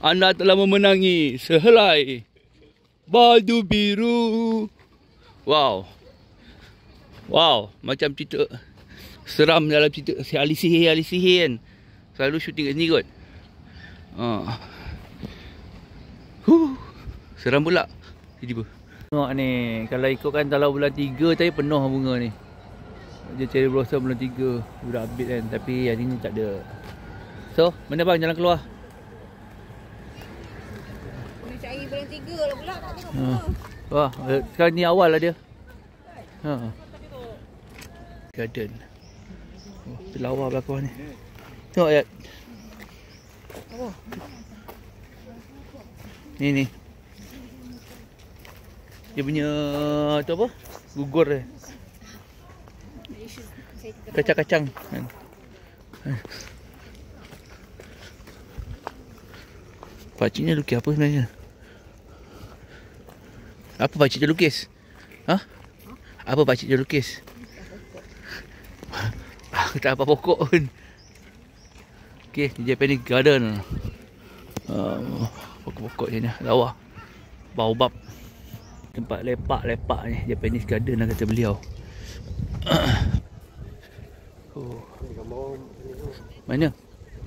Anda telah memenangi sehelai baju biru. Wow, macam cerita seram dalam cerita ahli sihir kan. Selalu syuting kat sini kot. Seram pula. Tiba-tiba. Tengok ni, kalau ikutkan kalau bulan 3 tadi penuh bunga ni. Dia cherry blossom bulan 3 sudah update kan, tapi hari ni tak ada. So, mana bang jalan keluar? Kena cari bulan 3 lah pula, tak tengok bunga. Wah, sekarang ni awal lah dia. Garden. Tu lawa belakang ni. Tengok ayat. Ni. Dia punya tu apa? Gugur dia. Kacang-kacang. Pakciknya lukis apa sebenarnya? Apa pakcik dia lukis? Apa pakcik dia lukis? Tak apa pokok pun. Okay, Japanese garden. Pokok-pokok ni lawa. Baobab. Tempat lepak-lepak ni. Japanese garden lah kata beliau. Mana?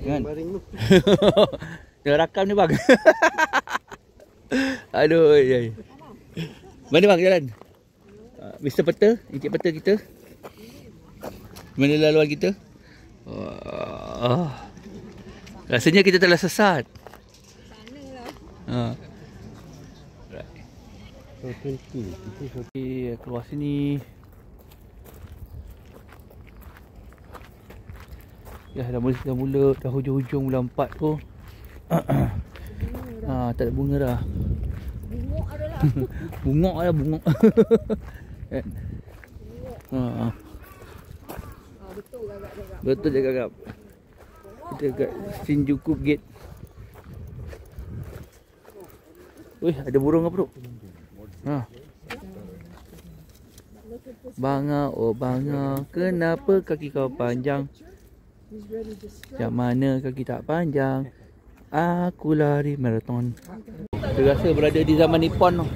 Jangan. Tengah rakam ni bang. Aduh. Mana bang jalan? Mr. Peta, Encik Peta kita. Mana laluan kita? Rasanya kita telah sesat. Sana lah. Keluar sini. Ya, dah mula dah hujung-hujung bulan 4 tu. Tak ada bunga dah. Bungok ada lah. Bungok. Betul Betul je kakak. Kita kat Shinjuku Gate. Wih, ada burung apa tu? Ha. Banga, oh banga, kenapa kaki kau panjang? Yang mana kaki tak panjang? Aku lari maraton. Saya rasa berada di zaman Nippon tu.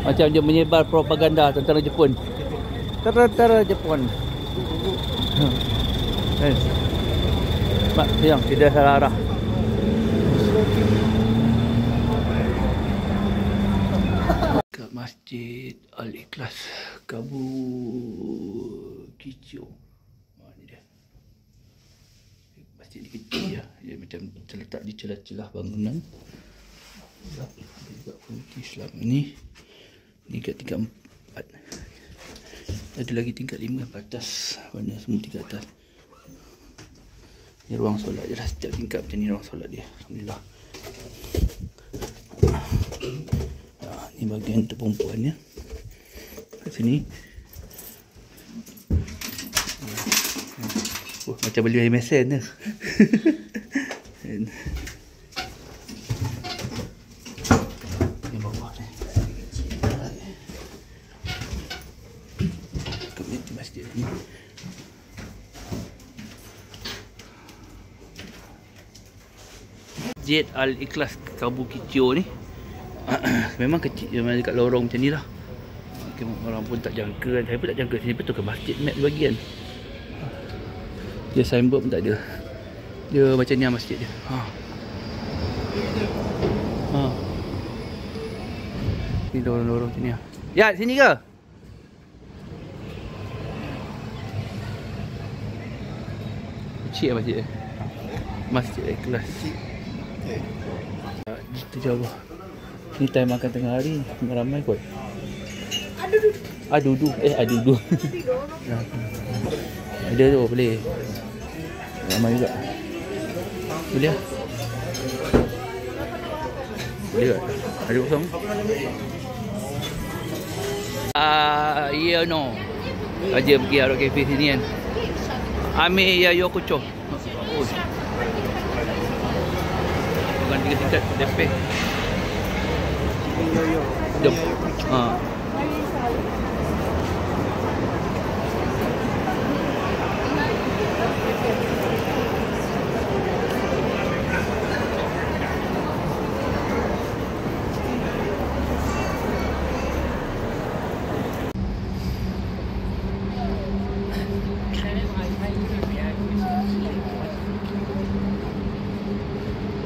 Macam dia menyebar propaganda tentara Jepun. Tentara Jepun. Mak, sayang, tidak salah arah. Ke Masjid Al-Ikhlas Kabukicho. Ni dia. Masjid ni kecil ya. Dia macam terletak di celah-celah bangunan. Ada juga komuniti Islam ni. Ni kat tingkat 4. Ada lagi tingkat 5 ke atas. Mana semua tingkat atas. Ni ruang solat je lah. Setiap tingkat macam ni ruang solat dia. Alhamdulillah. Ni bahagian untuk perempuan ya. Kat sini. Oh, macam beli air mesin tu. Ni bawah ni. Komuniti masjid ni. Masjid Al-Ikhlas Kabukicho ni memang kecil, memang dekat lorong macam ni lah. Orang pun tak jangka kan. Saya pun tak jangka sini betul ke masjid map bagian. Dia signboard pun tak ada. Dia macam ni lah masjid dia. Ni lorong-lorong macam ni lah. Ya, sini ke? Kecil lah masjid dia. Masjid Al-Ikhlas. Itu jauh. Ni time makan tengah hari. Ramai kot. Adudu. Adudu. Ada tu boleh. Ramai juga. Boleh lah. Boleh tak? Ada kosong? Ya no. Raja pergi Haro Cafe sini kan. Ambil ya Yokocho. Oh. Bukan 3 tingkat DP. Jom.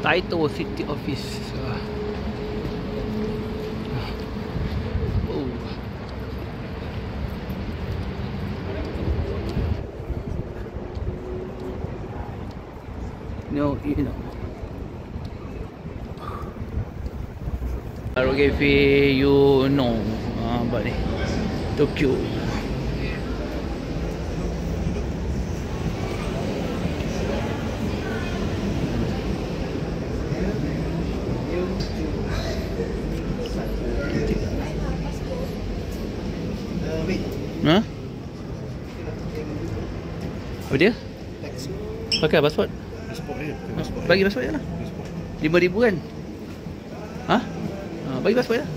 Taito City Office. No, you know. Haro Cafe, you know. Apa ni? Tokyo. Ha? Apa dia? Pakai password? Bagi password je lah. 5,000 kan? Ha? Bagi password lah.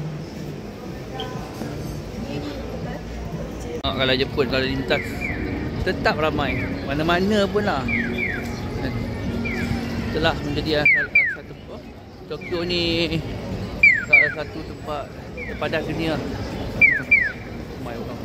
Kalau Jepun, kalau lintas tetap ramai. Mana-mana pun lah. Telah menjadi satu Tokyo ni salah satu tempat terpadat dunia. Ramai orang.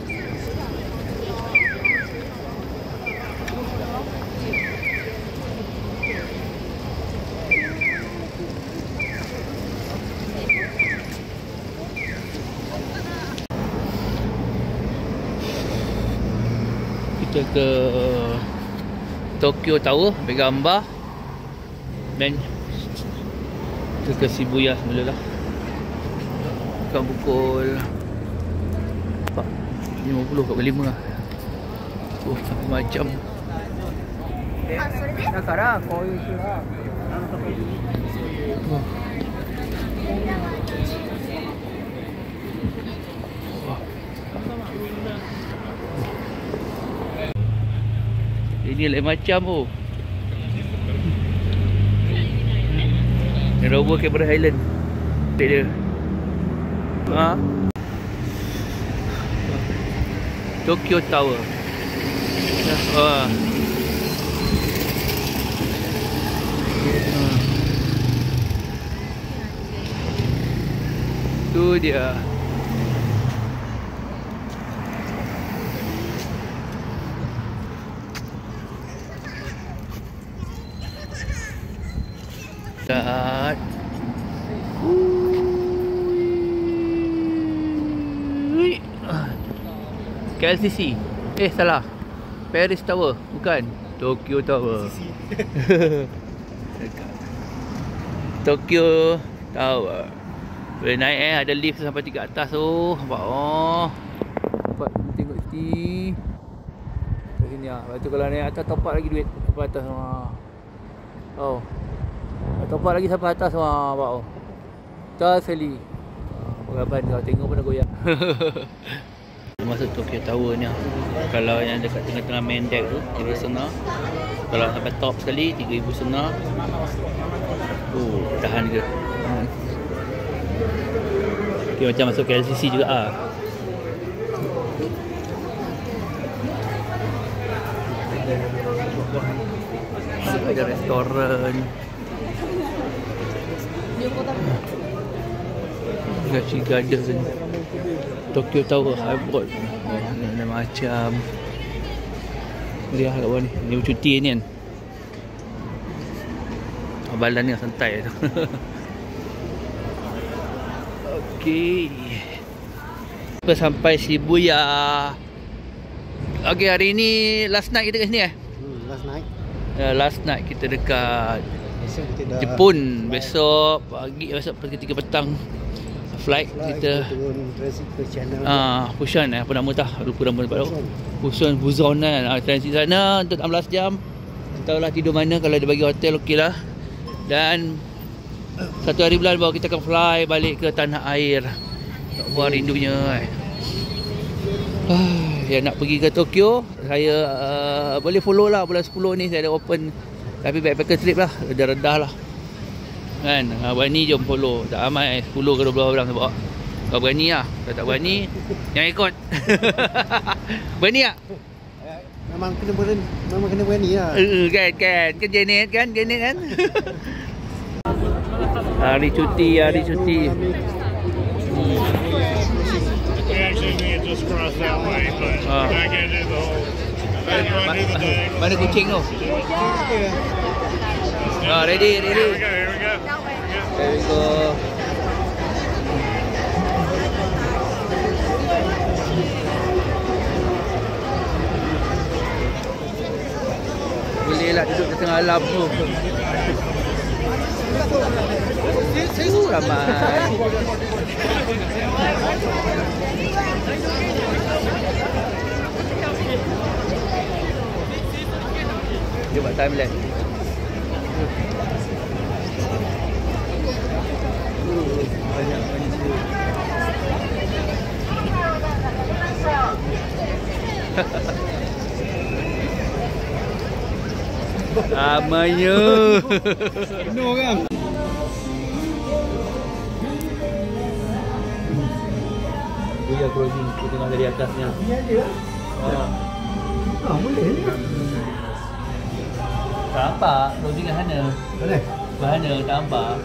Kita ke Tokyo Tower, ambil gambar. Dan kita ke Shibuya semula lah. Bukan pukul 4:50 kat 5 lah. Oh, satu macam. Ini lain macam oh. Land Rover Cameron Highland. Tengok dia. Ha? Tokyo Tower. Tu dia. Dekat KLCC. Salah. Paris Tower, bukan. Tokyo Tower. Tokyo Tower. Boleh naik ada lift sampai tingkat atas tu. Nampak Nampak tengok sini. Kat sini ah. Lepas tu kalau naik atas top up lagi duit sampai atas top up lagi sampai atas nampak Tak sekali. Pengalaman kau tengok pun dah goyang. Masuk Tokyo Tower ni. Kalau yang dekat tengah-tengah main deck tu 3,5. Kalau sampai top sekali 3,500. Tahan ke. Okay, macam masuk KLCC juga ah. Ada restoran. Gachi Garden, Tokyo Tower, Highboard. Ada macam dia kat bawah ni. Ni cuti ni kan. Abalan ni santai tu. Okey. Kita sampai Shibuya. Okey, hari ni last night kita kat sini Last night. Last night kita dekat Besok kita dah Jepun. Besok pagi, besok pagi 3 petang flight kita turun transit ke China. Busan apa nama tah? Lupa nama tempat tu. Busan kan. Transit sana untuk 16 jam. Tahulah tidur mana, kalau dia bagi hotel okeylah. Dan 1 hari bulan baru kita akan fly balik ke tanah air. Tak buat rindunya yang nak pergi ke Tokyo, saya boleh follow lah bulan 10 ni saya ada open. Tapi backpacker trip lah, redah-redah lah kan. Berani jom follow. Tak ramai 10 ke 12 orang sebab kau berani lah. Kalau tak berani jangan ikut. Berani tak? Memang kena berani lah. Kan Janet kan. Hari cuti. We actually need to just cross that way, but I can't do the whole. Mana kucing tu? Ready. Here we go. There we go. Boleh lah duduk di tengah alam tu. Ramai. Dia buat timelapse. Banyak ramainya. Penuh kan? Dia cruising kita tengok dari atasnya. Boleh ni. Tak nampak cruising kat sana. Boleh. Mana tak nampak.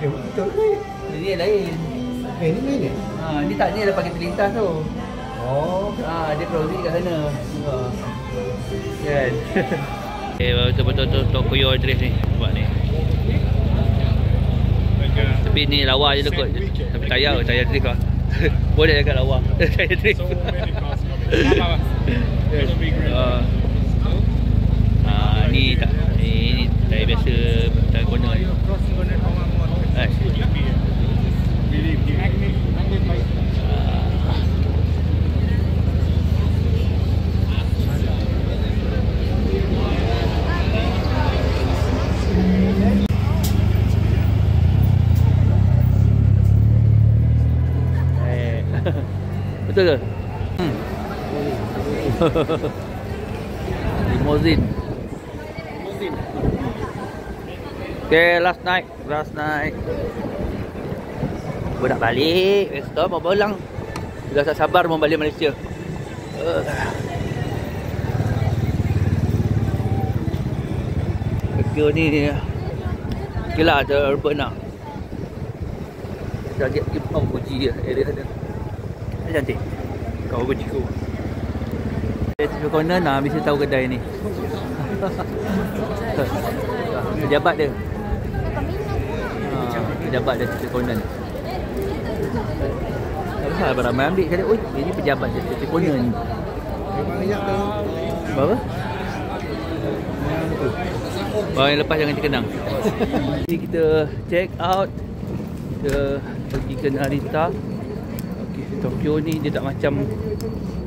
Betul ni. Jadi yang lain. Ni main ni. Ni tak, ni ada pakai terlintas tu. Dia cruising kat sana. Kan. Betul-betul Tokyo Drift ni. Nampak ni. Tapi ni lawa je kot. Tapi tayar drift lah. Boleh dekat lawa. Tayar drift. Ni tak. Ni tayar biasa. Tak guna. Betul ke? Limousine. Okay, last night. Aku nak balik. Stop, mau pulang. Dah tak sabar mau balik Malaysia. Tokyo ni okey lah, ada urban lah. Dah get Kau puji dia area dia. Cantik. Kau puji ku. Di corner lah mesti tahu kedai ni. Pejabat dia. Pejabat dia di corner. Tak apa ramai ambil kata, oi, ini pejabat dia di corner ni. Berapa? Bawa yang lepas jangan terkenang. Jadi kita check out. Kita pergi ke Narita. Okey, Tokyo ni dia tak macam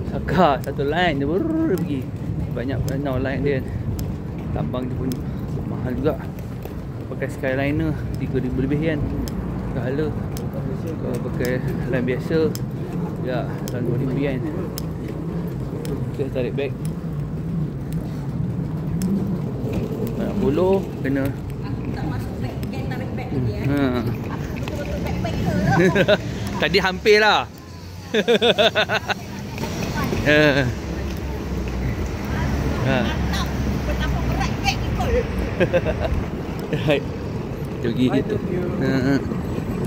Osaka, satu line dia pergi. Banyak danau line dia. Tambang dia pun mahal juga. Pakai Skyliner 3,000 lebih kan. Sehala. Kalau pakai line biasa ya dalam 2,000 yen. Kita tarik beg. Nak puluh kena. Tak masuk geng tarik beg lagi ya. Betul-betul beg ke? Tadi hampir lah. Betapa berat beg ikut. Right. Pergi gitu.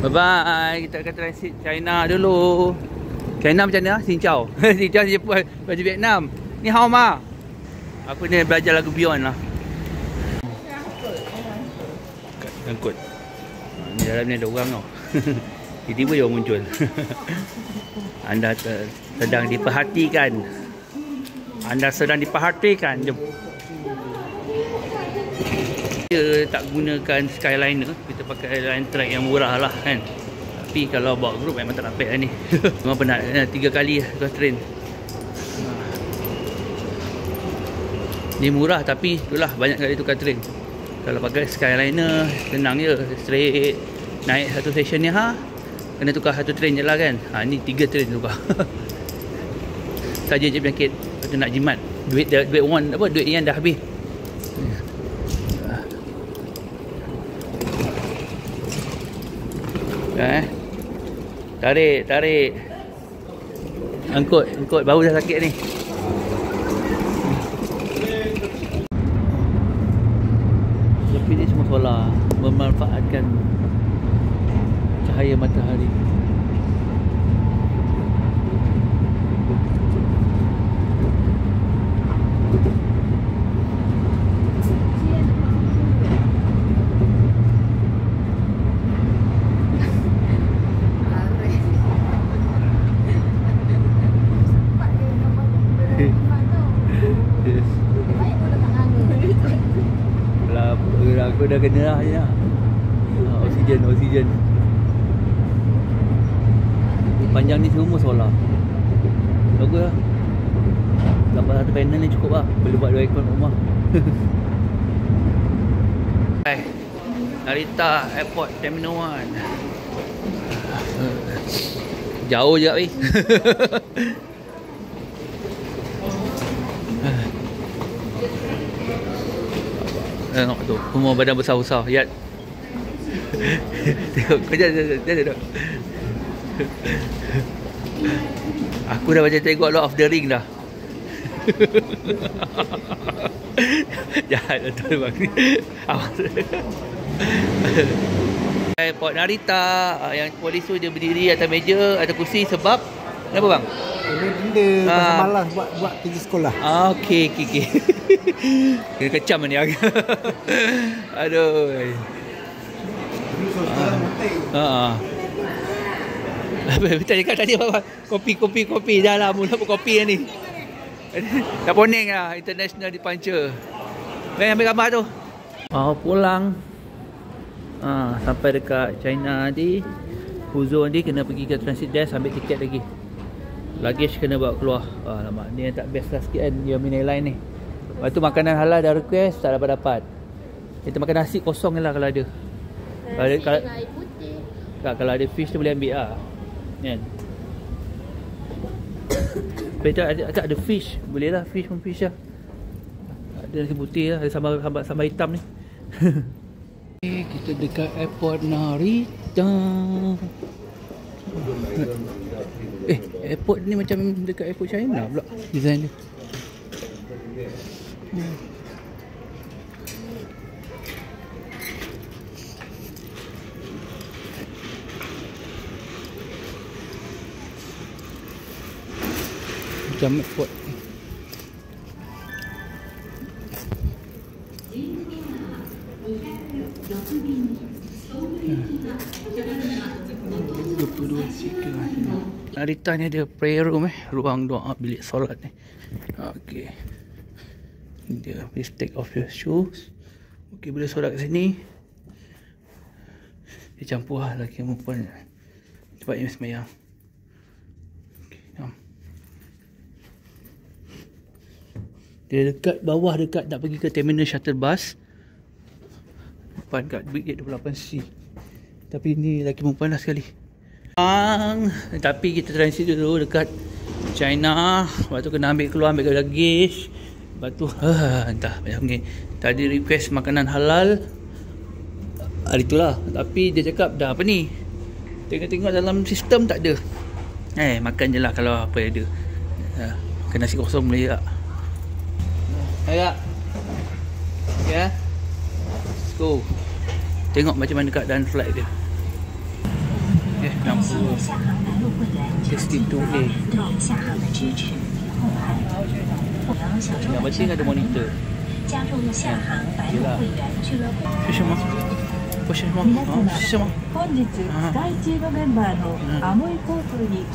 Bye bye. Kita akan transit China dulu. China macam mana? Xin chào. Xin chào siapa? Baju Vietnam. Ni hao ma. Aku ni belajar lagu Beyond lah. Angkut. Di dalam ni ada orang tau. Tiba-tiba dia muncul. Anda sedang diperhatikan. Jom. Kita tak gunakan Skyliner. Kita pakai line track yang murah lah kan. Tapi kalau bawa group memang tak dapat lah ni. Memang penat 3 kali cross train. Ni murah tapi itulah banyak kali tukar train. Kalau pakai Skyliner senang je, straight naik satu stesen ni kena tukar satu train je lah kan. Ni 3 train tukar. Saja je penyakit. Lepas tu nak jimat. Duit yang dah habis. Tarik. Angkut baru dah sakit ni. Tapi ni semua solar, memanfaatkan cahaya matahari. Aku dah kena lah je. Oksigen. Panjang ni semua solar. Bagus lah. Dapat satu panel ni cukup lah. Boleh buat 2 aircon rumah. Narita Airport Terminal 1. Jauh je weh. Tengok tu, semua badan besar-besar. Lihat. Tengok, kau jangan. Aku dah macam tengok Lord of the Ring dah. Jahat tu bang. Airport Narita. Yang polis tu dia berdiri atas meja, atas kursi sebab kenapa bang? Ini benda pasal malas buat kerja sekolah. Okey. Kena kecam ni aku. Aduh. Betul cakap tadi apa? Kopi. Dah lah mula pun kopi ni. Dah poning lah. International Departure. Baik ambil gambar tu. Pulang. Sampai dekat China ni. Fuzhou ni kena pergi ke transit desk ambil tiket lagi. Luggage kena bawa keluar. Alamak, ni yang tak best lah sikit kan. Dia Mini Line ni. Lepas tu makanan halal dah request, tak dapat. Kita makan nasi kosong je lah kalau ada. Kalau ada fish tu boleh ambil lah. Kan? Tak ada fish. Boleh lah, fish lah. Ada nasi putih lah, ada sambal hitam ni. Okay, kita dekat airport Narita. Airport ni macam dekat airport China pula design dia. Macam airport. Narita ni ada prayer room ruang doa bilik solat ni. Okey. Dia please take off your shoes. Okey, boleh solat kat sini. Dia campur lah lelaki dan perempuan. Cepat yang sembahyang. Okey, jom. Dia dekat bawah, dekat nak pergi ke terminal shuttle bus. Depan kat Brigade 28C. Tapi ni lelaki perempuan lah sekali. Tapi kita transit dulu dekat China. Lepas tu kena ambil luggage. Lepas tu entah banyak. Tadi request makanan halal. Itulah. Tapi dia cakap dah apa ni, tengok dalam sistem tak ada. Makan je lah kalau apa ada. Makan nasi kosong boleh tak? Ayah. Ya. Let's go. Tengok macam mana keadaan flight dia. Okay, 62A. Yang penting ada monitor. Yelah. Fisherman. Fisherman. Fisherman.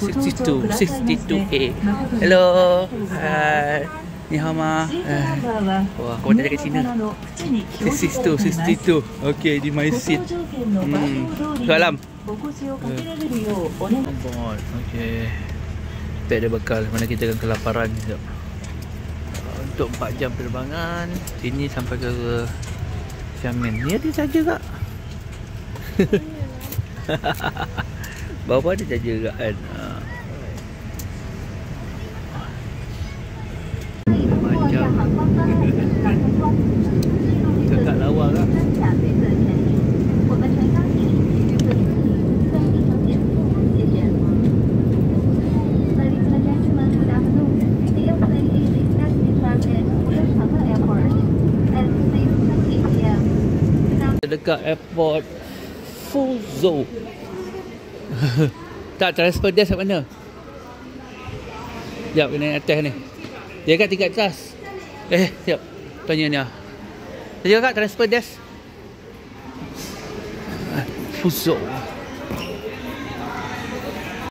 62A. Hello. Hai. Ni hao ma. Wah, kau dari Cina. 62. Okay, di my seat. Salam. Okay. Kita ada bekal. Mana kita akan kelaparan sekejap. Untuk 4 jam penerbangan. Sini sampai ke Xiamen. Ni ada saja tak? Bawah ada saja tak kan? Macam dekat lawa kan? Dekat airport Fuzhou. Tak, transfer desk kat mana? Sekejap, kena atas ni. Dia kat tingkat atas. Sekejap. Tanya ni lah. Dia kat transfer desk Fuzhou.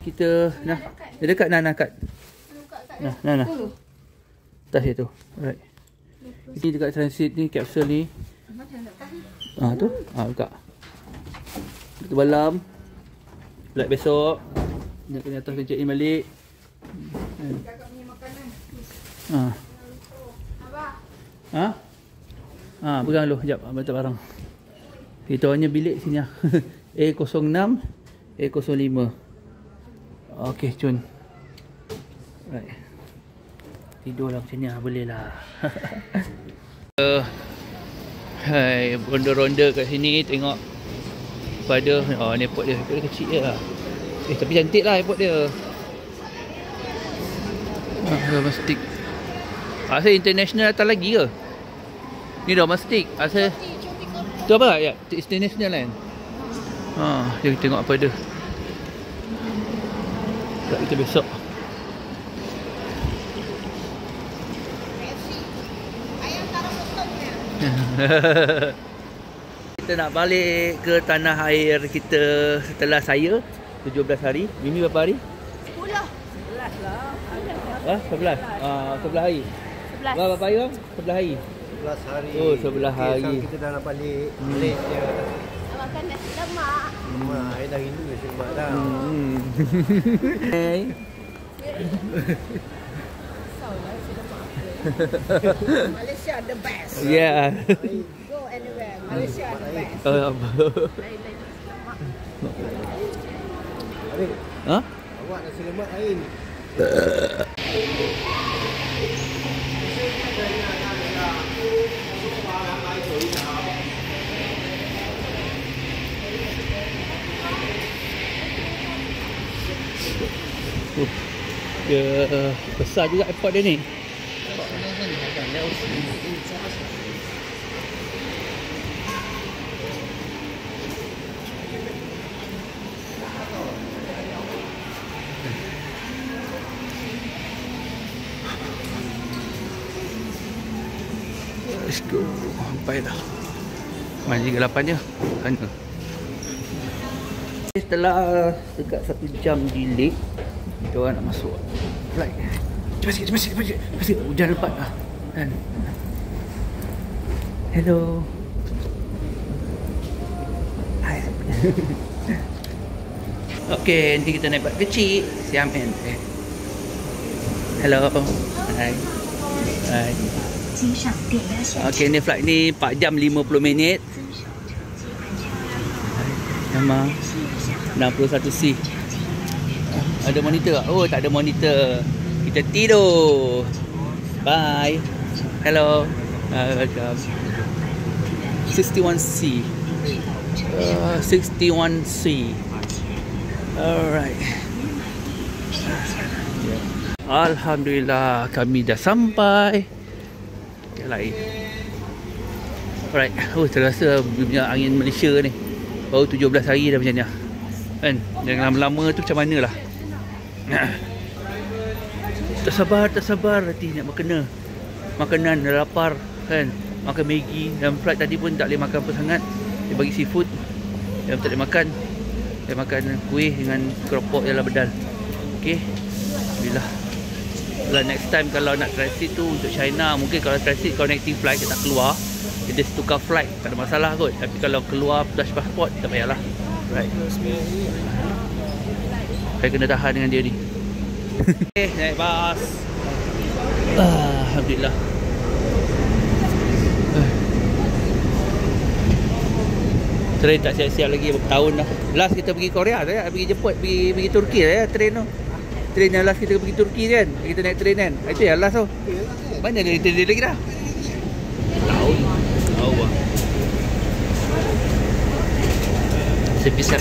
Kita nah. Dia dekat nah kat. Nah. Atas situ. Alright. Ini dekat transit ni, kapsul ni. Tu. Buka. Kita balam. Flight besok. Nak kena atas check in balik. Pegang dulu. Sekejap. Letak barang. Kita hanya bilik sini lah. A06, A05. Okey, cun. Right. Tidur lah macam ni lah. Boleh lah. Hai, ronda-ronda kat sini tengok pada ni airport dia. Airport dia kecil je lah. Tapi cantik lah airport dia. Domestic. Asal international datang lagi ke? Ni domestic. Asal tu apa? Ya, international kan? Jom kita tengok apa dia. Tak, kita besok. Kita nak balik ke tanah air kita setelah saya 17 hari. Mimi berapa hari? 10 lah. 11? 11 hari. 11. Berapa hari bang? 11 hari. 11 hari. Oh, 11 hari. So kita dah nak balik. Balik dia. Makan nasi lemak. Saya dah rindu nasi lemak dah. Hey. Malaysia the best. Yeah. Go anywhere. Malaysia the best. Awak nasi lemak lain. Dia besar juga airport dia ni. Let's go. Sampai dah. Mari ke 8 je. Sana. Setelah dekat 1 jam delay, kita orang nak masuk flight. Cepat sikit. Hujan lebat lah. Kan? Hello. Hai. Okey, nanti kita naik bas kecil. Xiamen. Hello. Hai. Hai. Okey, ni flight ni 4 jam 50 minit. Nama 61C. Ada monitor tak? Oh, tak ada monitor. Kita tidur. Bye. Hello. Welcome. 61C. 61C. Alright. Alhamdulillah, kami dah sampai. Lain. Alright. Oh, terasa punya angin Malaysia ni. Baru 17 hari dah macam ni. Kan? Yang lama-lama tu macam mana lah. Tak sabar hati nak makan. Makanan dah lapar kan. Makan Maggi. Dalam flight tadi pun tak boleh makan apa sangat. Dia bagi seafood. Dia tak boleh makan. Dia makan kuih dengan keropok ialah bedal. Okay. Alhamdulillah. Kalau next time kalau nak transit tu untuk China, mungkin kalau transit connecting flight kita tak keluar, kita tukar flight, tak ada masalah kot. Tapi kalau keluar flash passport tak payahlah. Right. Saya kena tahan dengan dia ni. Okay, naik bas. Alhamdulillah. Train tak siap-siap lagi berapa tahun dah. Last kita pergi Korea saya pergi jemput pergi Turki saya train tu. Train yang last kita pergi Turki kan. Kita naik train kan. Itu yang last tu. Mana dia train lagi dah? Tahun. Tahu lah. Sepisat.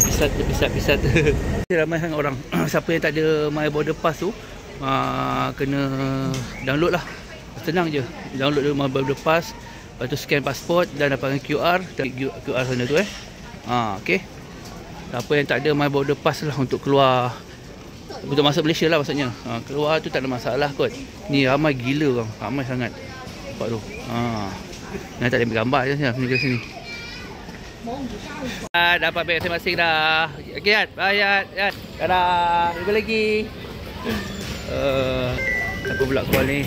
Ramai sangat orang. Siapa yang tak ada My Border Pass tu kena download lah. Senang je. Download dulu My Border Pass. Lepas tu scan pasport dan dapatkan QR. QR sana tu okay. Siapa yang tak ada My Border Pass lah untuk keluar, untuk masuk Malaysia lah maksudnya. Keluar tu tak ada masalah kot. Ni ramai gila orang. Ramai sangat. Nampak tu. Yang tak ada ambil gambar je sini. Dapat beg masing-masing dah. Okay, Yat. Bye, Yat. Dadah. Jumpa lagi. Apa pula call ni?